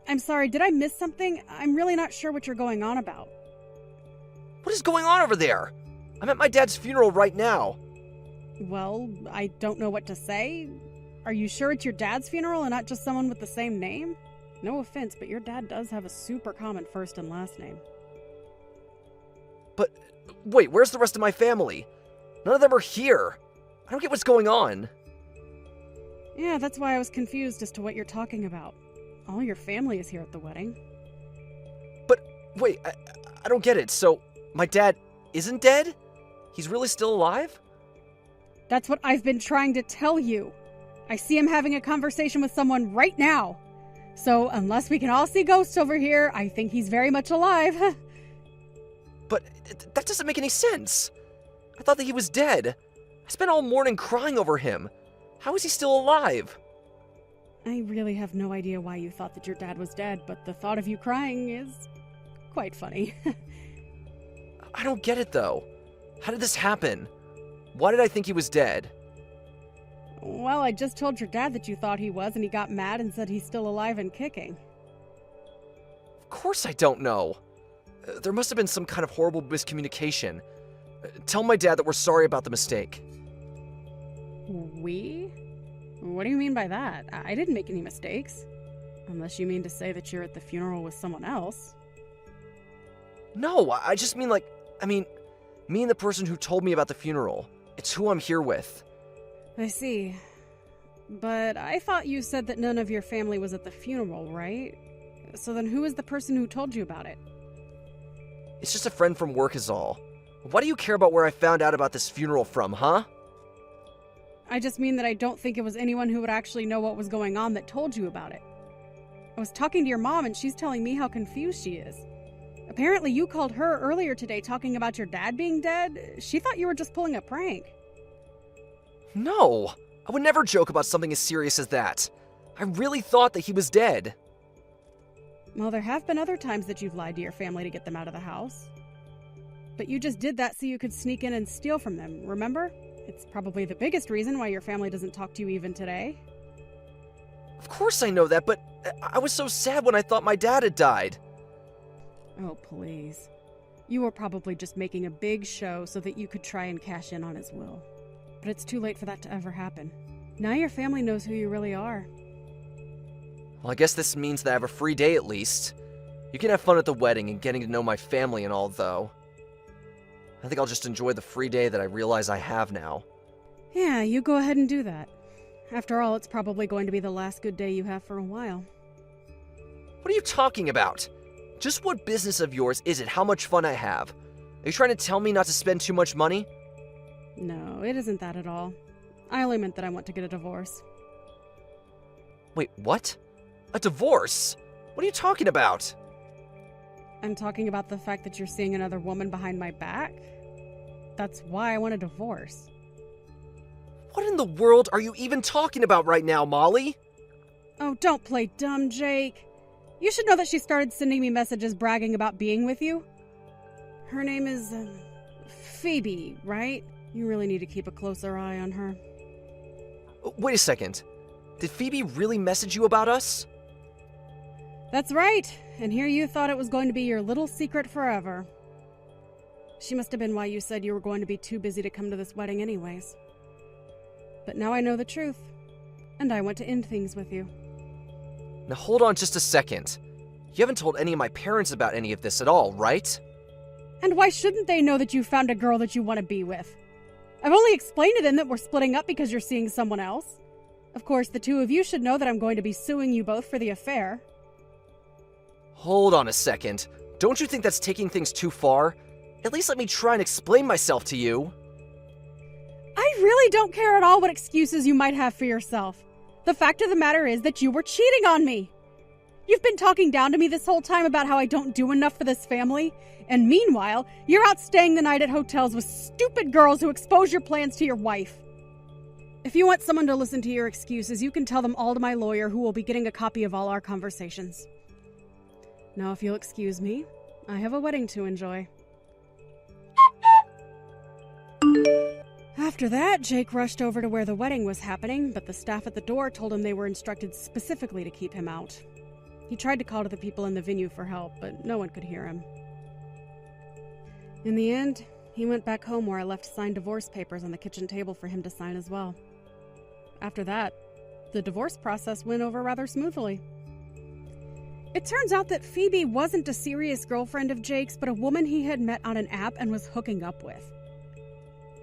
I'm sorry, did I miss something? I'm really not sure what you're going on about. What is going on over there? I'm at my dad's funeral right now. Well, I don't know what to say. Are you sure it's your dad's funeral and not just someone with the same name? No offense, but your dad does have a super common first and last name. But, wait, where's the rest of my family? None of them are here. I don't get what's going on. Yeah, that's why I was confused as to what you're talking about. All your family is here at the wedding. But, wait, I don't get it. So, my dad isn't dead? He's really still alive? That's what I've been trying to tell you. I see him having a conversation with someone right now. So, unless we can all see ghosts over here, I think he's very much alive. But that doesn't make any sense. I thought that he was dead. I spent all morning crying over him. How is he still alive? I really have no idea why you thought that your dad was dead, but the thought of you crying is quite funny. I don't get it, though. How did this happen? Why did I think he was dead? Well, I just told your dad that you thought he was, and he got mad and said he's still alive and kicking. Of course I don't know. There must have been some kind of horrible miscommunication. Tell my dad that we're sorry about the mistake. We? What do you mean by that? I didn't make any mistakes. Unless you mean to say that you're at the funeral with someone else. No, I just mean me and the person who told me about the funeral. It's who I'm here with. I see. But I thought you said that none of your family was at the funeral, right? So then who is the person who told you about it? It's just a friend from work is all. Why do you care about where I found out about this funeral from, huh? I just mean that I don't think it was anyone who would actually know what was going on that told you about it. I was talking to your mom and she's telling me how confused she is. Apparently you called her earlier today talking about your dad being dead. She thought you were just pulling a prank. No, I would never joke about something as serious as that. I really thought that he was dead. Well, there have been other times that you've lied to your family to get them out of the house. But you just did that so you could sneak in and steal from them, remember? It's probably the biggest reason why your family doesn't talk to you even today. Of course I know that, but I was so sad when I thought my dad had died. Oh, please. You were probably just making a big show so that you could try and cash in on his will. But it's too late for that to ever happen. Now your family knows who you really are. Well, I guess this means that I have a free day at least. You can have fun at the wedding and getting to know my family and all, though. I think I'll just enjoy the free day that I realize I have now. Yeah, you go ahead and do that. After all, it's probably going to be the last good day you have for a while. What are you talking about? Just what business of yours is it how much fun I have? Are you trying to tell me not to spend too much money? No, it isn't that at all. I only meant that I want to get a divorce. Wait, what? A divorce? What are you talking about? I'm talking about the fact that you're seeing another woman behind my back. That's why I want a divorce. What in the world are you even talking about right now, Molly? Oh, don't play dumb, Jake. You should know that she started sending me messages bragging about being with you. Her name is, Phoebe, right? You really need to keep a closer eye on her. Wait a second. Did Phoebe really message you about us? That's right. And here you thought it was going to be your little secret forever. She must have been why you said you were going to be too busy to come to this wedding anyways. But now I know the truth, and I want to end things with you. Now hold on just a second. You haven't told any of my parents about any of this at all, right? And why shouldn't they know that you found a girl that you want to be with? I've only explained to them that we're splitting up because you're seeing someone else. Of course, the two of you should know that I'm going to be suing you both for the affair. Hold on a second. Don't you think that's taking things too far? At least let me try and explain myself to you. I really don't care at all what excuses you might have for yourself. The fact of the matter is that you were cheating on me. You've been talking down to me this whole time about how I don't do enough for this family, and meanwhile, you're out staying the night at hotels with stupid girls who expose your plans to your wife. If you want someone to listen to your excuses, you can tell them all to my lawyer, who will be getting a copy of all our conversations. Now, if you'll excuse me, I have a wedding to enjoy. After that, Jake rushed over to where the wedding was happening, but the staff at the door told him they were instructed specifically to keep him out. He tried to call to the people in the venue for help, but no one could hear him. In the end, he went back home where I left signed divorce papers on the kitchen table for him to sign as well. After that, the divorce process went over rather smoothly. It turns out that Phoebe wasn't a serious girlfriend of Jake's, but a woman he had met on an app and was hooking up with.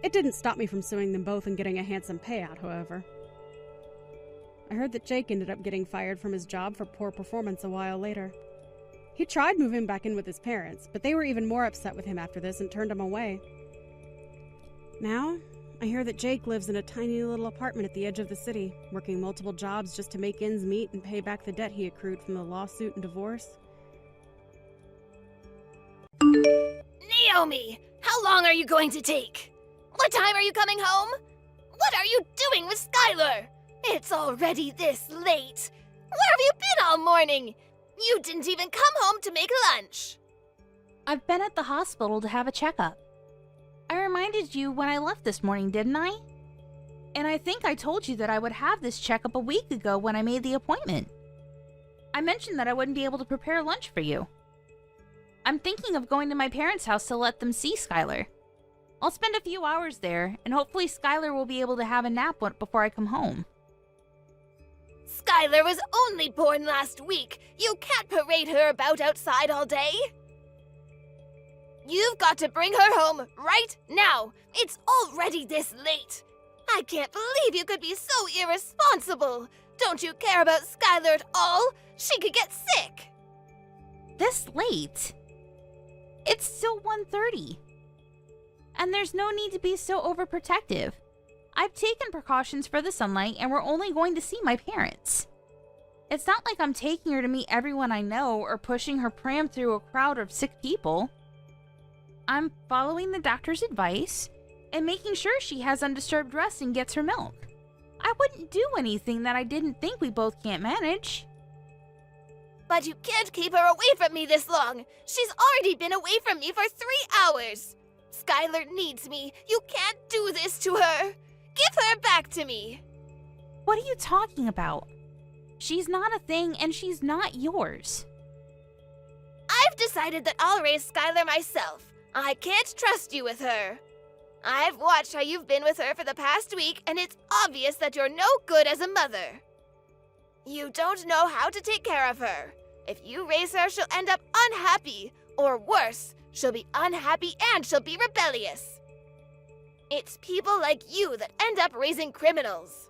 It didn't stop me from suing them both and getting a handsome payout, however. I heard that Jake ended up getting fired from his job for poor performance a while later. He tried moving back in with his parents, but they were even more upset with him after this and turned him away. Now, I hear that Jake lives in a tiny little apartment at the edge of the city, working multiple jobs just to make ends meet and pay back the debt he accrued from the lawsuit and divorce. Naomi, how long are you going to take? What time are you coming home? What are you doing with Skylar? It's already this late. Where have you been all morning? You didn't even come home to make lunch. I've been at the hospital to have a checkup. I reminded you when I left this morning, didn't I? And I think I told you that I would have this checkup a week ago when I made the appointment. I mentioned that I wouldn't be able to prepare lunch for you. I'm thinking of going to my parents' house to let them see Skylar. I'll spend a few hours there, and hopefully Skylar will be able to have a nap before I come home. Skylar was only born last week. You can't parade her about outside all day. You've got to bring her home right now. It's already this late. I can't believe you could be so irresponsible. Don't you care about Skylar at all? She could get sick. This late? It's still 1:30. And there's no need to be so overprotective. I've taken precautions for the sunlight, and we're only going to see my parents. It's not like I'm taking her to meet everyone I know or pushing her pram through a crowd of sick people. I'm following the doctor's advice and making sure she has undisturbed rest and gets her milk. I wouldn't do anything that I didn't think we both can't manage. But you can't keep her away from me this long. She's already been away from me for 3 hours. Skylar needs me. You can't do this to her. Give her back to me. What are you talking about? She's not a thing, and she's not yours. I've decided that I'll raise Skylar myself. I can't trust you with her. I've watched how you've been with her for the past week, and it's obvious that you're no good as a mother. You don't know how to take care of her. If you raise her, she'll end up unhappy, or worse, she'll be unhappy and she'll be rebellious. It's people like you that end up raising criminals.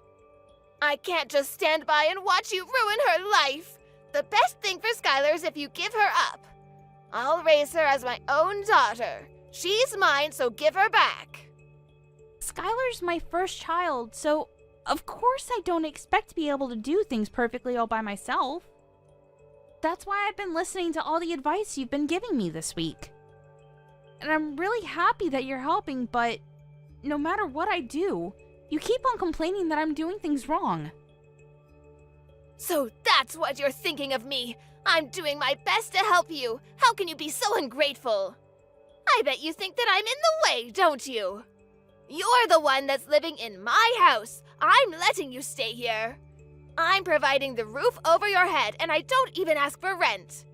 I can't just stand by and watch you ruin her life. The best thing for Skylar is if you give her up. I'll raise her as my own daughter. She's mine, so give her back. Skylar's my first child, so of course I don't expect to be able to do things perfectly all by myself. That's why I've been listening to all the advice you've been giving me this week. And I'm really happy that you're helping, but no matter what I do, you keep on complaining that I'm doing things wrong. So that's what you're thinking of me. I'm doing my best to help you. How can you be so ungrateful? I bet you think that I'm in the way, don't you? You're the one that's living in my house. I'm letting you stay here. I'm providing the roof over your head, and I don't even ask for rent.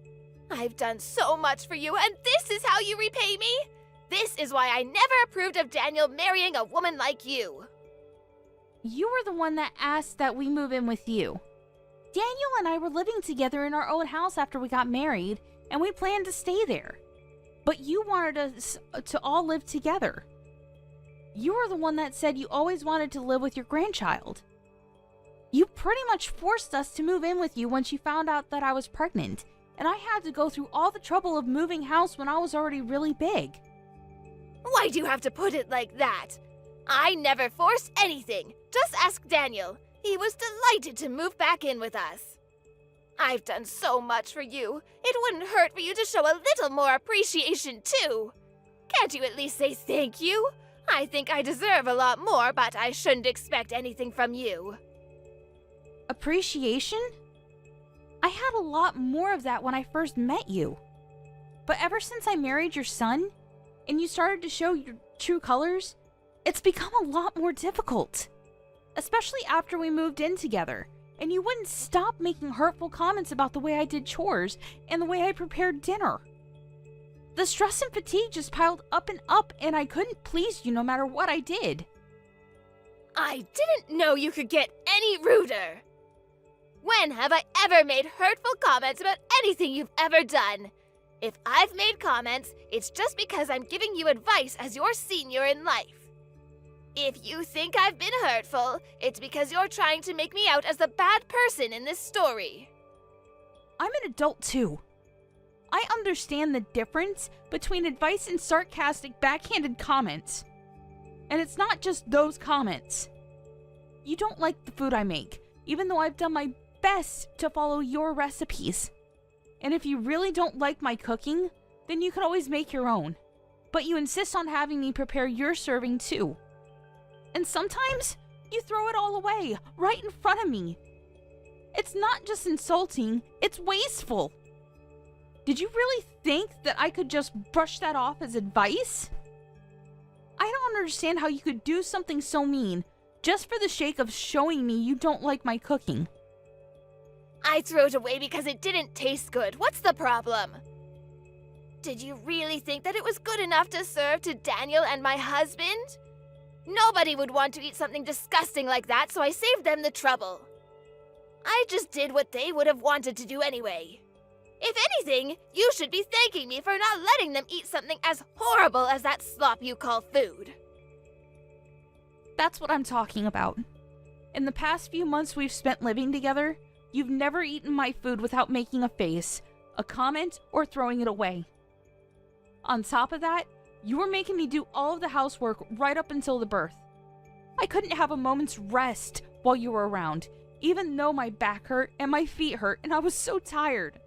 I've done so much for you, and this is how you repay me? This is why I never approved of Daniel marrying a woman like you. You were the one that asked that we move in with you. Daniel and I were living together in our own house after we got married, and we planned to stay there. But you wanted us to all live together. You were the one that said you always wanted to live with your grandchild. You pretty much forced us to move in with you once you found out that I was pregnant, and I had to go through all the trouble of moving house when I was already really big. Why do you have to put it like that? I never forced anything. Just ask Daniel. He was delighted to move back in with us. I've done so much for you. It wouldn't hurt for you to show a little more appreciation, too. Can't you at least say thank you? I think I deserve a lot more, but I shouldn't expect anything from you. Appreciation? I had a lot more of that when I first met you. But ever since I married your son, and you started to show your true colors, it's become a lot more difficult. Especially after we moved in together, and you wouldn't stop making hurtful comments about the way I did chores and the way I prepared dinner. The stress and fatigue just piled up, and I couldn't please you no matter what I did. I didn't know you could get any ruder. When have I ever made hurtful comments about anything you've ever done? If I've made comments, it's just because I'm giving you advice as your senior in life. If you think I've been hurtful, it's because you're trying to make me out as the bad person in this story. I'm an adult too. I understand the difference between advice and sarcastic, backhanded comments. And it's not just those comments. You don't like the food I make, even though I've done my best to follow your recipes. And if you really don't like my cooking, then you can always make your own. But you insist on having me prepare your serving too. And sometimes you throw it all away, right in front of me. It's not just insulting, it's wasteful. Did you really think that I could just brush that off as advice? I don't understand how you could do something so mean, just for the sake of showing me you don't like my cooking. I threw it away because it didn't taste good. What's the problem? Did you really think that it was good enough to serve to Daniel and my husband? Nobody would want to eat something disgusting like that, so I saved them the trouble. I just did what they would have wanted to do anyway. If anything, you should be thanking me for not letting them eat something as horrible as that slop you call food. That's what I'm talking about. In the past few months we've spent living together, you've never eaten my food without making a face, a comment, or throwing it away. On top of that, you were making me do all of the housework right up until the birth. I couldn't have a moment's rest while you were around, even though my back hurt and my feet hurt and I was so tired.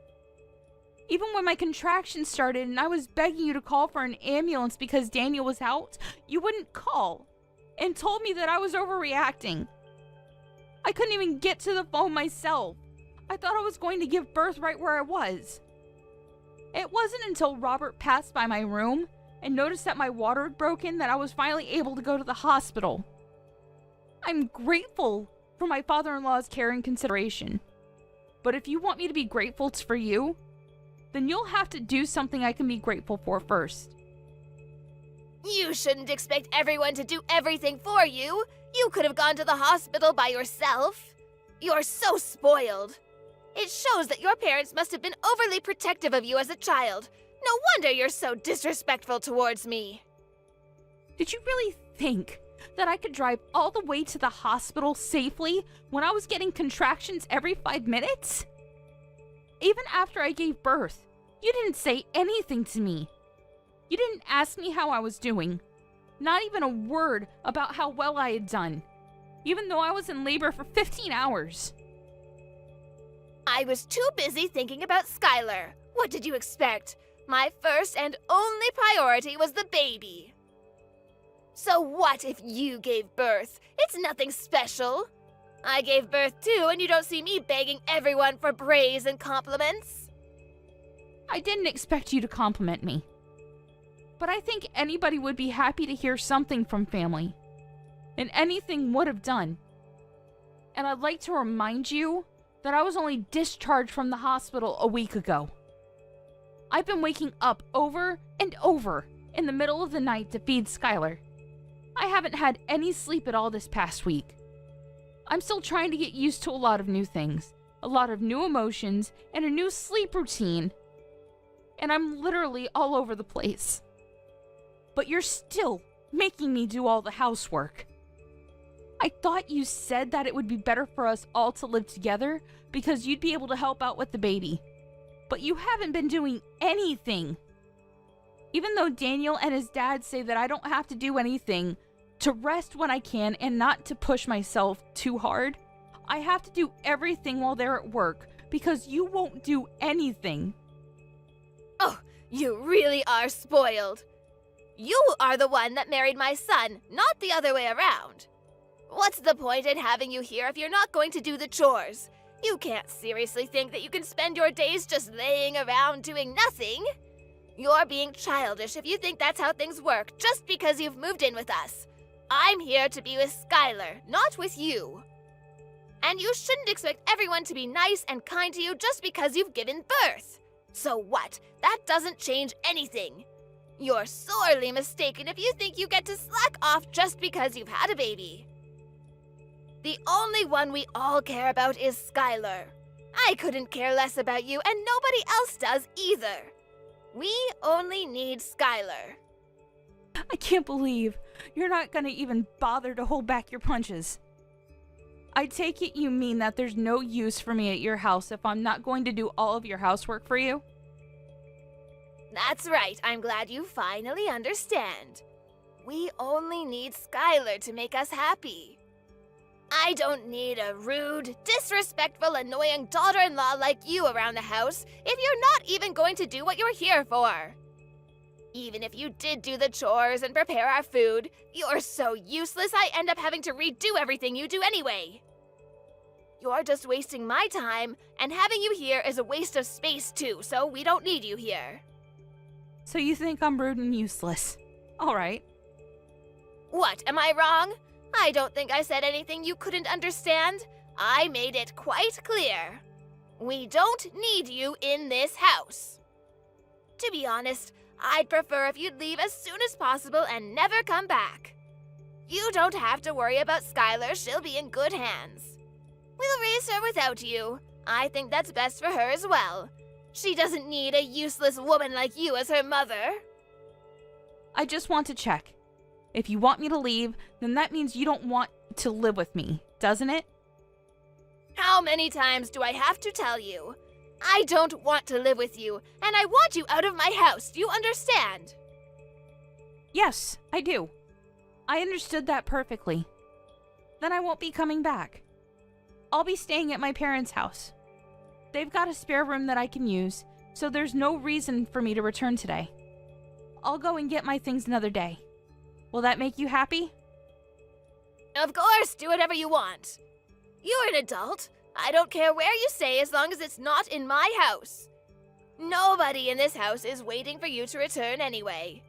Even when my contractions started and I was begging you to call for an ambulance because Daniel was out, you wouldn't call and told me that I was overreacting. I couldn't even get to the phone myself. I thought I was going to give birth right where I was. It wasn't until Robert passed by my room and noticed that my water had broken that I was finally able to go to the hospital. I'm grateful for my father-in-law's care and consideration. But if you want me to be grateful for you, then you'll have to do something I can be grateful for first. You shouldn't expect everyone to do everything for you. You could have gone to the hospital by yourself. You're so spoiled. It shows that your parents must have been overly protective of you as a child. No wonder you're so disrespectful towards me. Did you really think that I could drive all the way to the hospital safely when I was getting contractions every 5 minutes? Even after I gave birth, you didn't say anything to me. You didn't ask me how I was doing. Not even a word about how well I had done, even though I was in labor for 15 hours. I was too busy thinking about Skylar. What did you expect? My first and only priority was the baby. So what if you gave birth? It's nothing special. I gave birth too, and you don't see me begging everyone for praise and compliments. I didn't expect you to compliment me. But I think anybody would be happy to hear something from family. And anything would have done. And I'd like to remind you that I was only discharged from the hospital a week ago. I've been waking up over and over in the middle of the night to feed Skylar. I haven't had any sleep at all this past week. I'm still trying to get used to a lot of new things, a lot of new emotions, and a new sleep routine. And I'm literally all over the place. But you're still making me do all the housework. I thought you said that it would be better for us all to live together because you'd be able to help out with the baby. But you haven't been doing anything. Even though Daniel and his dad say that I don't have to do anything, to rest when I can and not to push myself too hard, I have to do everything while they're at work because you won't do anything. Oh, you really are spoiled. You are the one that married my son, not the other way around. What's the point in having you here if you're not going to do the chores? You can't seriously think that you can spend your days just laying around doing nothing. You're being childish if you think that's how things work just because you've moved in with us. I'm here to be with Skylar, not with you. And you shouldn't expect everyone to be nice and kind to you just because you've given birth. So what? That doesn't change anything. You're sorely mistaken if you think you get to slack off just because you've had a baby. The only one we all care about is Skylar. I couldn't care less about you, and nobody else does either. We only need Skylar. I can't believe you're not gonna even bother to hold back your punches. I take it you mean that there's no use for me at your house if I'm not going to do all of your housework for you? That's right. I'm glad you finally understand. We only need Skylar to make us happy. I don't need a rude, disrespectful, annoying daughter-in-law like you around the house if you're not even going to do what you're here for. Even if you did do the chores and prepare our food, you're so useless I end up having to redo everything you do anyway. You're just wasting my time, and having you here is a waste of space too, so we don't need you here. So you think I'm rude and useless. All right. What, am I wrong? I don't think I said anything you couldn't understand. I made it quite clear. We don't need you in this house. To be honest, I'd prefer if you'd leave as soon as possible and never come back. You don't have to worry about Skylar, she'll be in good hands. We'll raise her without you. I think that's best for her as well. She doesn't need a useless woman like you as her mother. I just want to check. If you want me to leave, then that means you don't want to live with me, doesn't it? How many times do I have to tell you? I don't want to live with you, and I want you out of my house. Do you understand? Yes, I do. I understood that perfectly. Then I won't be coming back. I'll be staying at my parents' house. They've got a spare room that I can use, so there's no reason for me to return today. I'll go and get my things another day. Will that make you happy? Of course, do whatever you want. You're an adult. I don't care where you stay as long as it's not in my house. Nobody in this house is waiting for you to return anyway.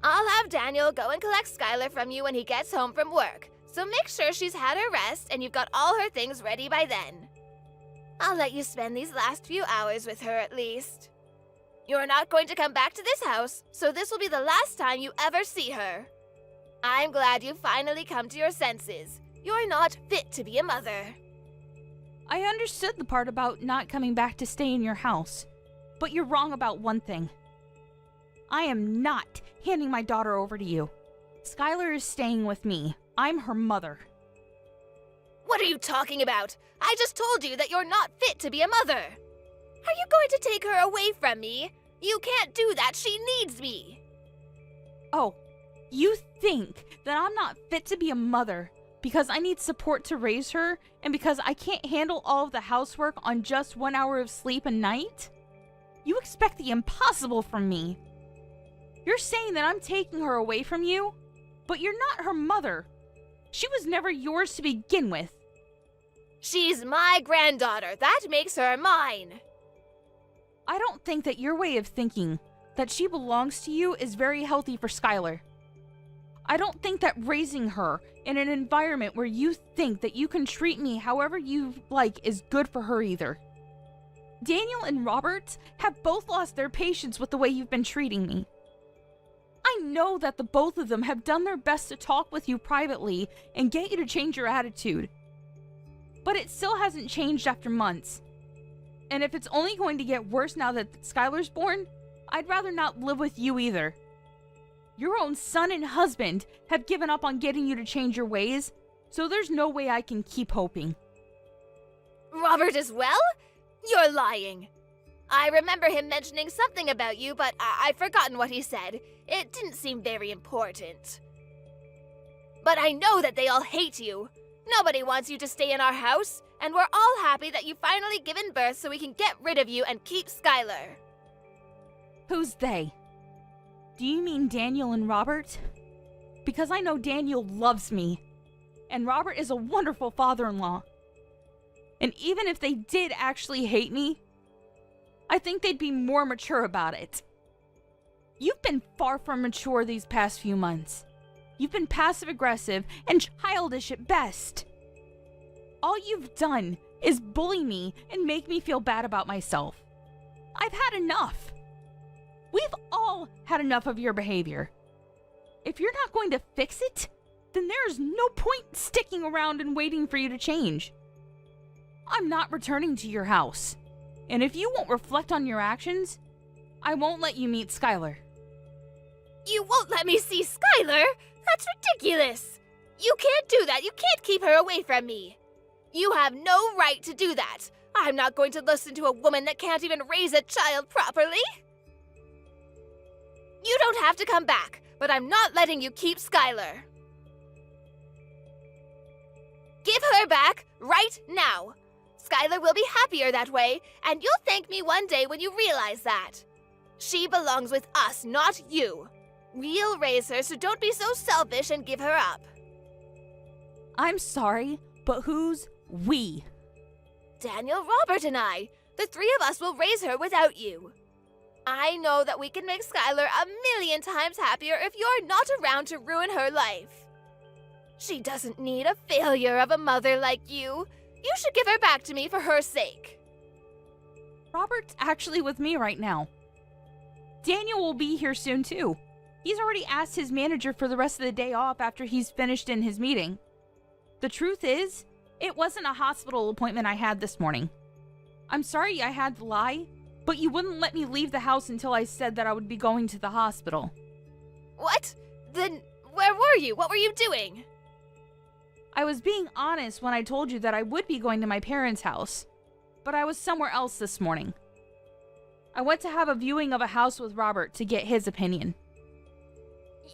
I'll have Daniel go and collect Skylar from you when he gets home from work, so make sure she's had her rest and you've got all her things ready by then. I'll let you spend these last few hours with her at least. You're not going to come back to this house, so this will be the last time you ever see her. I'm glad you've finally come to your senses. You're not fit to be a mother. I understood the part about not coming back to stay in your house, but you're wrong about one thing. I am not handing my daughter over to you. Skylar is staying with me. I'm her mother. What are you talking about? I just told you that you're not fit to be a mother. Are you going to take her away from me? You can't do that. She needs me. Oh, you think that I'm not fit to be a mother because I need support to raise her and because I can't handle all of the housework on just 1 hour of sleep a night? You expect the impossible from me. You're saying that I'm taking her away from you, but you're not her mother. She was never yours to begin with. She's my granddaughter. That makes her mine. I don't think that your way of thinking that she belongs to you is very healthy for Skylar. I don't think that raising her in an environment where you think that you can treat me however you like is good for her either. Daniel and Robert have both lost their patience with the way you've been treating me. I know that the both of them have done their best to talk with you privately and get you to change your attitude. But it still hasn't changed after months. And if it's only going to get worse now that Skylar's born, I'd rather not live with you either. Your own son and husband have given up on getting you to change your ways, so there's no way I can keep hoping. Robert as well? You're lying. I remember him mentioning something about you, but I've forgotten what he said. It didn't seem very important. But I know that they all hate you. Nobody wants you to stay in our house, and we're all happy that you've finally given birth so we can get rid of you and keep Skylar. Who's they? Do you mean Daniel and Robert? Because I know Daniel loves me, and Robert is a wonderful father-in-law. And even if they did actually hate me, I think they'd be more mature about it. You've been far from mature these past few months. You've been passive-aggressive and childish at best. All you've done is bully me and make me feel bad about myself. I've had enough. We've all had enough of your behavior. If you're not going to fix it, then there's no point sticking around and waiting for you to change. I'm not returning to your house. And if you won't reflect on your actions, I won't let you meet Skylar. You won't let me see Skylar? That's ridiculous! You can't do that. You can't keep her away from me. You have no right to do that. I'm not going to listen to a woman that can't even raise a child properly. You don't have to come back, but I'm not letting you keep Skylar. Give her back right now. Skylar will be happier that way, and you'll thank me one day when you realize that. She belongs with us, not you. We'll raise her, so don't be so selfish and give her up. I'm sorry, but who's we? Daniel, Robert, and I. The three of us will raise her without you. I know that we can make Skylar 1,000,000 times happier if you're not around to ruin her life. She doesn't need a failure of a mother like you. You should give her back to me for her sake. Robert's actually with me right now. Daniel will be here soon too. He's already asked his manager for the rest of the day off after he's finished in his meeting. The truth is, it wasn't a hospital appointment I had this morning. I'm sorry I had to lie, but you wouldn't let me leave the house until I said that I would be going to the hospital. What? Then where were you? What were you doing? I was being honest when I told you that I would be going to my parents' house, but I was somewhere else this morning. I went to have a viewing of a house with Robert to get his opinion.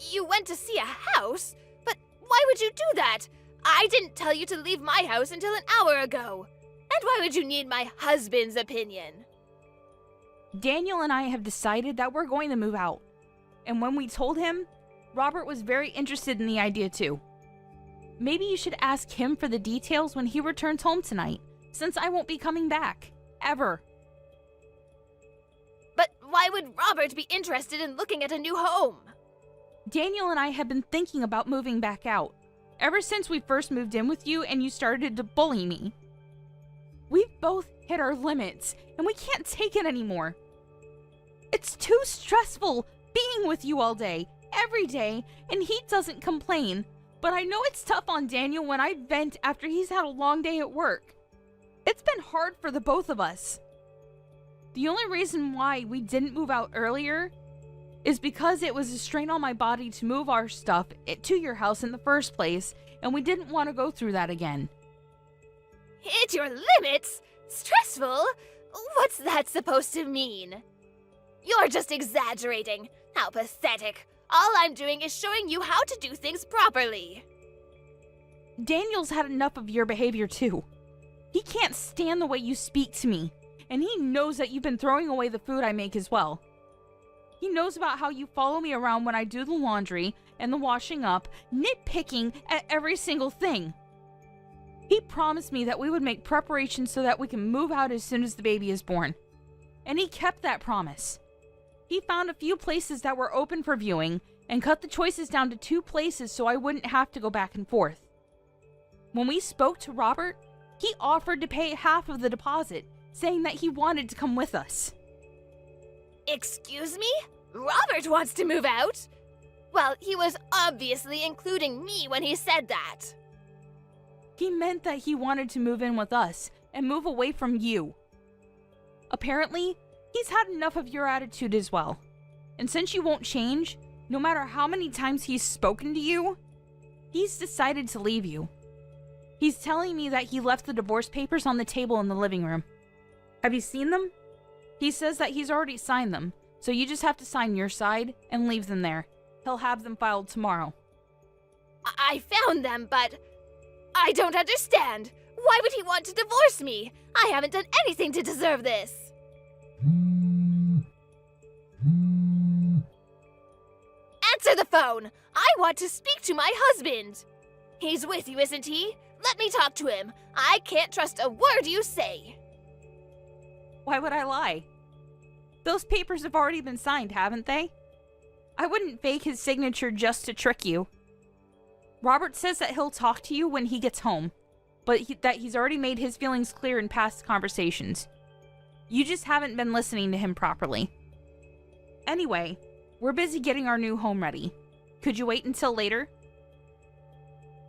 You went to see a house? But why would you do that? I didn't tell you to leave my house until an hour ago. And why would you need my husband's opinion? Daniel and I have decided that we're going to move out. And when we told him, Robert was very interested in the idea too. Maybe you should ask him for the details when he returns home tonight, since I won't be coming back. Ever. But why would Robert be interested in looking at a new home? Daniel and I have been thinking about moving back out, ever since we first moved in with you and you started to bully me. We've both hit our limits, and we can't take it anymore. It's too stressful being with you all day, every day, and he doesn't complain. But I know it's tough on Daniel when I vent after he's had a long day at work. It's been hard for the both of us. The only reason why we didn't move out earlier is because it was a strain on my body to move our stuff to your house in the first place, and we didn't want to go through that again. Hit your limits? Stressful? What's that supposed to mean? You're just exaggerating. How pathetic. All I'm doing is showing you how to do things properly. Daniel's had enough of your behavior too. He can't stand the way you speak to me, and he knows that you've been throwing away the food I make as well. He knows about how you follow me around when I do the laundry and the washing up, nitpicking at every single thing. He promised me that we would make preparations so that we can move out as soon as the baby is born. And he kept that promise. He found a few places that were open for viewing and cut the choices down to 2 places so I wouldn't have to go back and forth. When we spoke to Robert, he offered to pay half of the deposit, saying that he wanted to come with us. Excuse me? Robert wants to move out? Well, he was obviously including me when he said that. He meant that he wanted to move in with us and move away from you. Apparently, he's had enough of your attitude as well. And since you won't change, no matter how many times he's spoken to you, he's decided to leave you. He's telling me that he left the divorce papers on the table in the living room. Have you seen them? He says that he's already signed them, so you just have to sign your side and leave them there. He'll have them filed tomorrow. I found them, but I don't understand. Why would he want to divorce me? I haven't done anything to deserve this. Answer the phone! I want to speak to my husband! He's with you, isn't he? Let me talk to him. I can't trust a word you say. Why would I lie? Those papers have already been signed, haven't they? I wouldn't fake his signature just to trick you. Robert says that he'll talk to you when he gets home, but that he's already made his feelings clear in past conversations. You just haven't been listening to him properly. Anyway, we're busy getting our new home ready. Could you wait until later?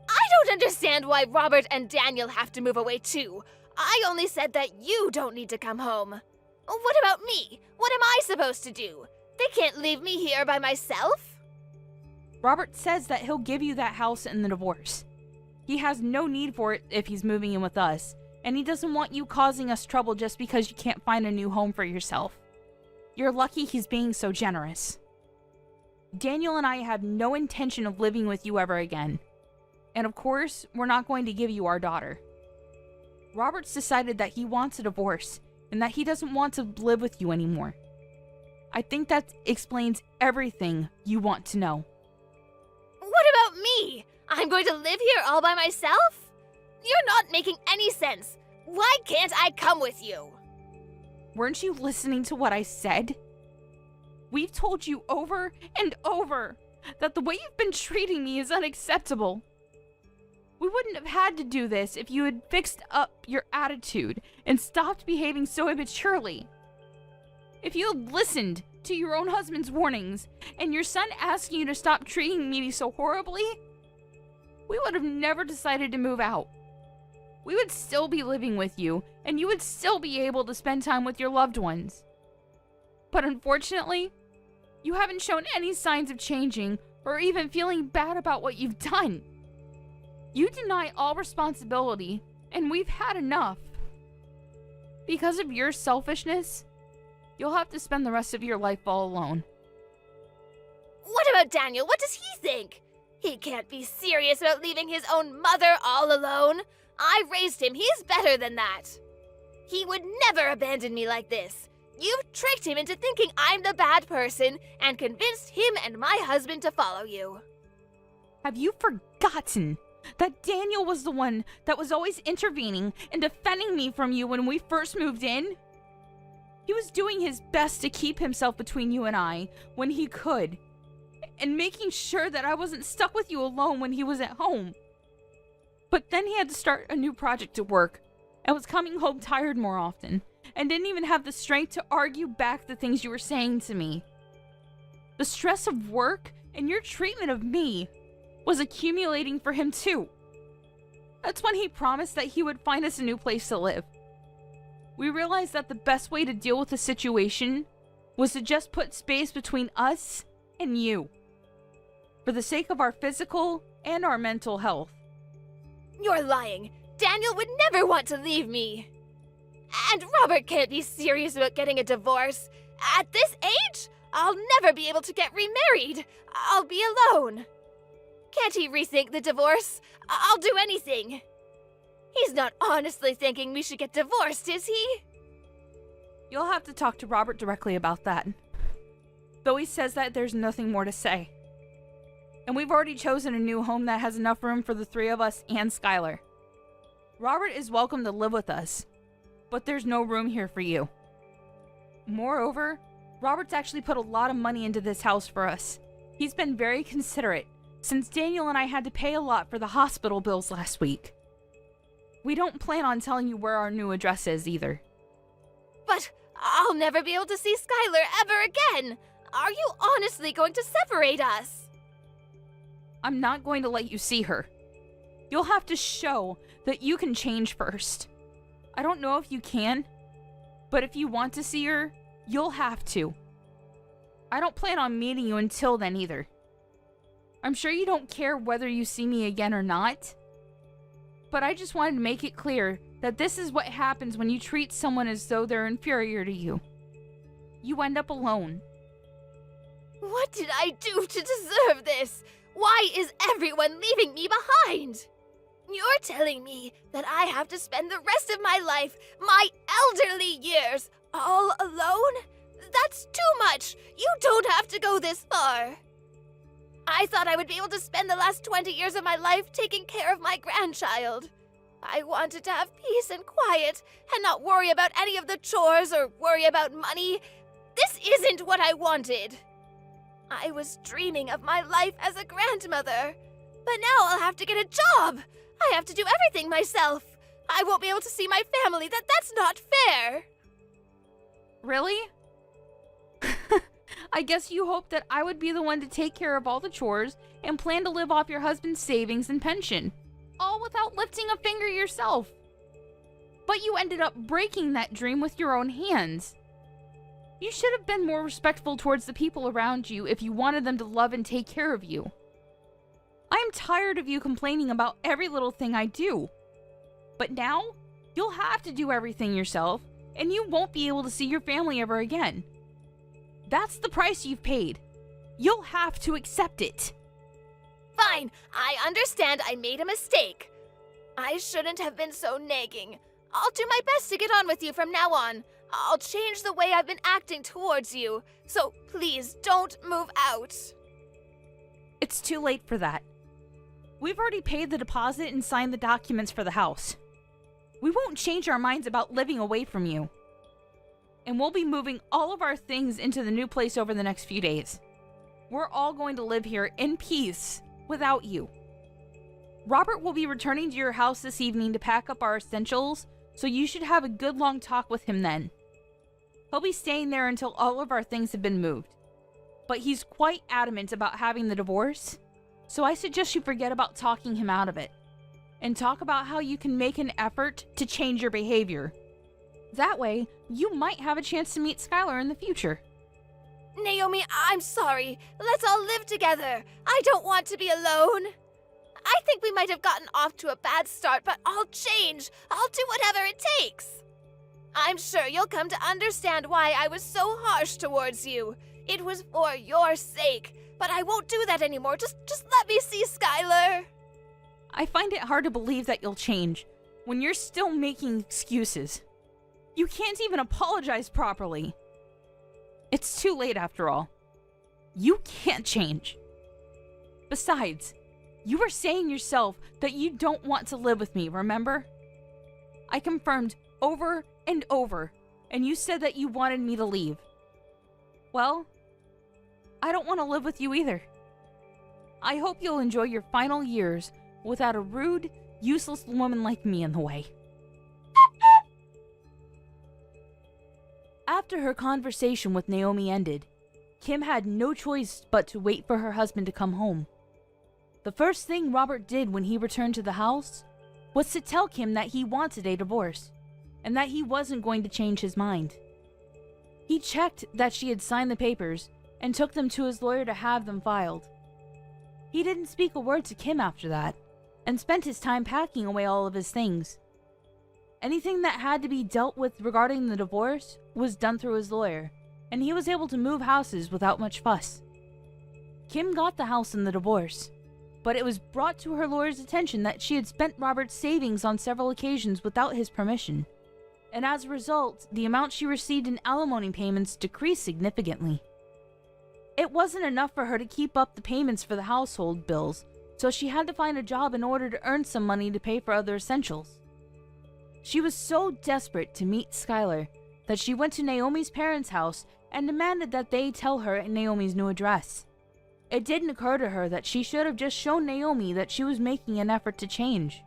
I don't understand why Robert and Daniel have to move away too. I only said that you don't need to come home. What about me? What am I supposed to do? They can't leave me here by myself? Robert says that he'll give you that house in the divorce. He has no need for it if he's moving in with us, and he doesn't want you causing us trouble just because you can't find a new home for yourself. You're lucky he's being so generous. Daniel and I have no intention of living with you ever again. And of course, we're not going to give you our daughter. Robert's decided that he wants a divorce and that he doesn't want to live with you anymore. I think that explains everything you want to know. What about me? I'm going to live here all by myself? You're not making any sense. Why can't I come with you? Weren't you listening to what I said? We've told you over and over that the way you've been treating me is unacceptable. We wouldn't have had to do this if you had fixed up your attitude and stopped behaving so immaturely. If you had listened to your own husband's warnings and your son asking you to stop treating me so horribly, we would have never decided to move out. We would still be living with you, and you would still be able to spend time with your loved ones. But unfortunately, you haven't shown any signs of changing or even feeling bad about what you've done. You deny all responsibility, and we've had enough. Because of your selfishness, you'll have to spend the rest of your life all alone. What about Daniel? What does he think? He can't be serious about leaving his own mother all alone. I raised him. He's better than that. He would never abandon me like this. You've tricked him into thinking I'm the bad person and convinced him and my husband to follow you. Have you forgotten that Daniel was the one that was always intervening and defending me from you when we first moved in? He was doing his best to keep himself between you and I when he could, and making sure that I wasn't stuck with you alone when he was at home. But then he had to start a new project at work and was coming home tired more often, and didn't even have the strength to argue back the things you were saying to me. The stress of work and your treatment of me was accumulating for him too. That's when he promised that he would find us a new place to live. We realized that the best way to deal with the situation was to just put space between us and you, for the sake of our physical and our mental health. You're lying. Daniel would never want to leave me. And Robert can't be serious about getting a divorce. At this age, I'll never be able to get remarried. I'll be alone. Can't he rethink the divorce? I'll do anything. He's not honestly thinking we should get divorced, is he? You'll have to talk to Robert directly about that. Though he says that there's nothing more to say. And we've already chosen a new home that has enough room for the three of us and Skylar. Robert is welcome to live with us, but there's no room here for you. Moreover, Robert's actually put a lot of money into this house for us. He's been very considerate, since Daniel and I had to pay a lot for the hospital bills last week. We don't plan on telling you where our new address is either. But I'll never be able to see Skylar ever again. Are you honestly going to separate us? I'm not going to let you see her. You'll have to show that you can change first. I don't know if you can, but if you want to see her, you'll have to. I don't plan on meeting you until then either. I'm sure you don't care whether you see me again or not, but I just wanted to make it clear that this is what happens when you treat someone as though they're inferior to you. You end up alone. What did I do to deserve this? Why is everyone leaving me behind? You're telling me that I have to spend the rest of my life, my elderly years, all alone? That's too much. You don't have to go this far. I thought I would be able to spend the last 20 years of my life taking care of my grandchild. I wanted to have peace and quiet and not worry about any of the chores or worry about money. This isn't what I wanted. I was dreaming of my life as a grandmother, but now I'll have to get a job. I have to do everything myself. I won't be able to see my family. That's not fair. Really? I guess you hoped that I would be the one to take care of all the chores and plan to live off your husband's savings and pension, all without lifting a finger yourself. But you ended up breaking that dream with your own hands. You should have been more respectful towards the people around you if you wanted them to love and take care of you. I am tired of you complaining about every little thing I do. But now, you'll have to do everything yourself, and you won't be able to see your family ever again. That's the price you've paid. You'll have to accept it. Fine, I understand I made a mistake. I shouldn't have been so nagging. I'll do my best to get on with you from now on. I'll change the way I've been acting towards you, so please don't move out. It's too late for that. We've already paid the deposit and signed the documents for the house. We won't change our minds about living away from you. And we'll be moving all of our things into the new place over the next few days. We're all going to live here in peace without you. Robert will be returning to your house this evening to pack up our essentials, so you should have a good long talk with him then. He'll be staying there until all of our things have been moved. But he's quite adamant about having the divorce, so I suggest you forget about talking him out of it, and talk about how you can make an effort to change your behavior. That way, you might have a chance to meet Skylar in the future. Naomi, I'm sorry. Let's all live together. I don't want to be alone. I think we might have gotten off to a bad start, but I'll change. I'll do whatever it takes. I'm sure you'll come to understand why I was so harsh towards you. It was for your sake, but I won't do that anymore. Just let me see Skylar. I find it hard to believe that you'll change when you're still making excuses. You can't even apologize properly. It's too late after all. You can't change. Besides, you were saying yourself that you don't want to live with me, remember? I confirmed over and over, and you said that you wanted me to leave. Well, I don't want to live with you either. I hope you'll enjoy your final years without a rude, useless woman like me in the way. After her conversation with Naomi ended, Kim had no choice but to wait for her husband to come home. The first thing Robert did when he returned to the house was to tell Kim that he wanted a divorce, and that he wasn't going to change his mind. He checked that she had signed the papers and took them to his lawyer to have them filed. He didn't speak a word to Kim after that, and spent his time packing away all of his things. Anything that had to be dealt with regarding the divorce was done through his lawyer, and he was able to move houses without much fuss. Kim got the house in the divorce, but it was brought to her lawyer's attention that she had spent Robert's savings on several occasions without his permission, and as a result, the amount she received in alimony payments decreased significantly. It wasn't enough for her to keep up the payments for the household bills, so she had to find a job in order to earn some money to pay for other essentials. She was so desperate to meet Skylar that she went to Naomi's parents' house and demanded that they tell her Naomi's new address. It didn't occur to her that she should have just shown Naomi that she was making an effort to change.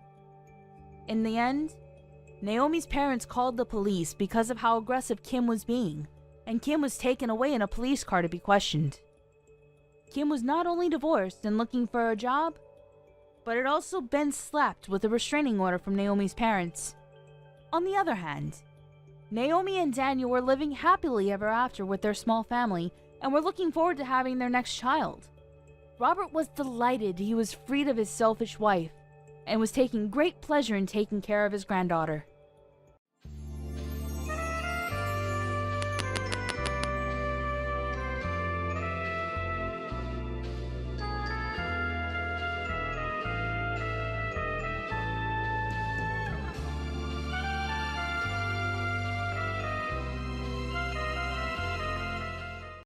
In the end, Naomi's parents called the police because of how aggressive Kim was being, and Kim was taken away in a police car to be questioned. Kim was not only divorced and looking for a job, but had also been slapped with a restraining order from Naomi's parents. On the other hand, Naomi and Daniel were living happily ever after with their small family and were looking forward to having their next child. Robert was delighted he was freed of his selfish wife and was taking great pleasure in taking care of his granddaughter.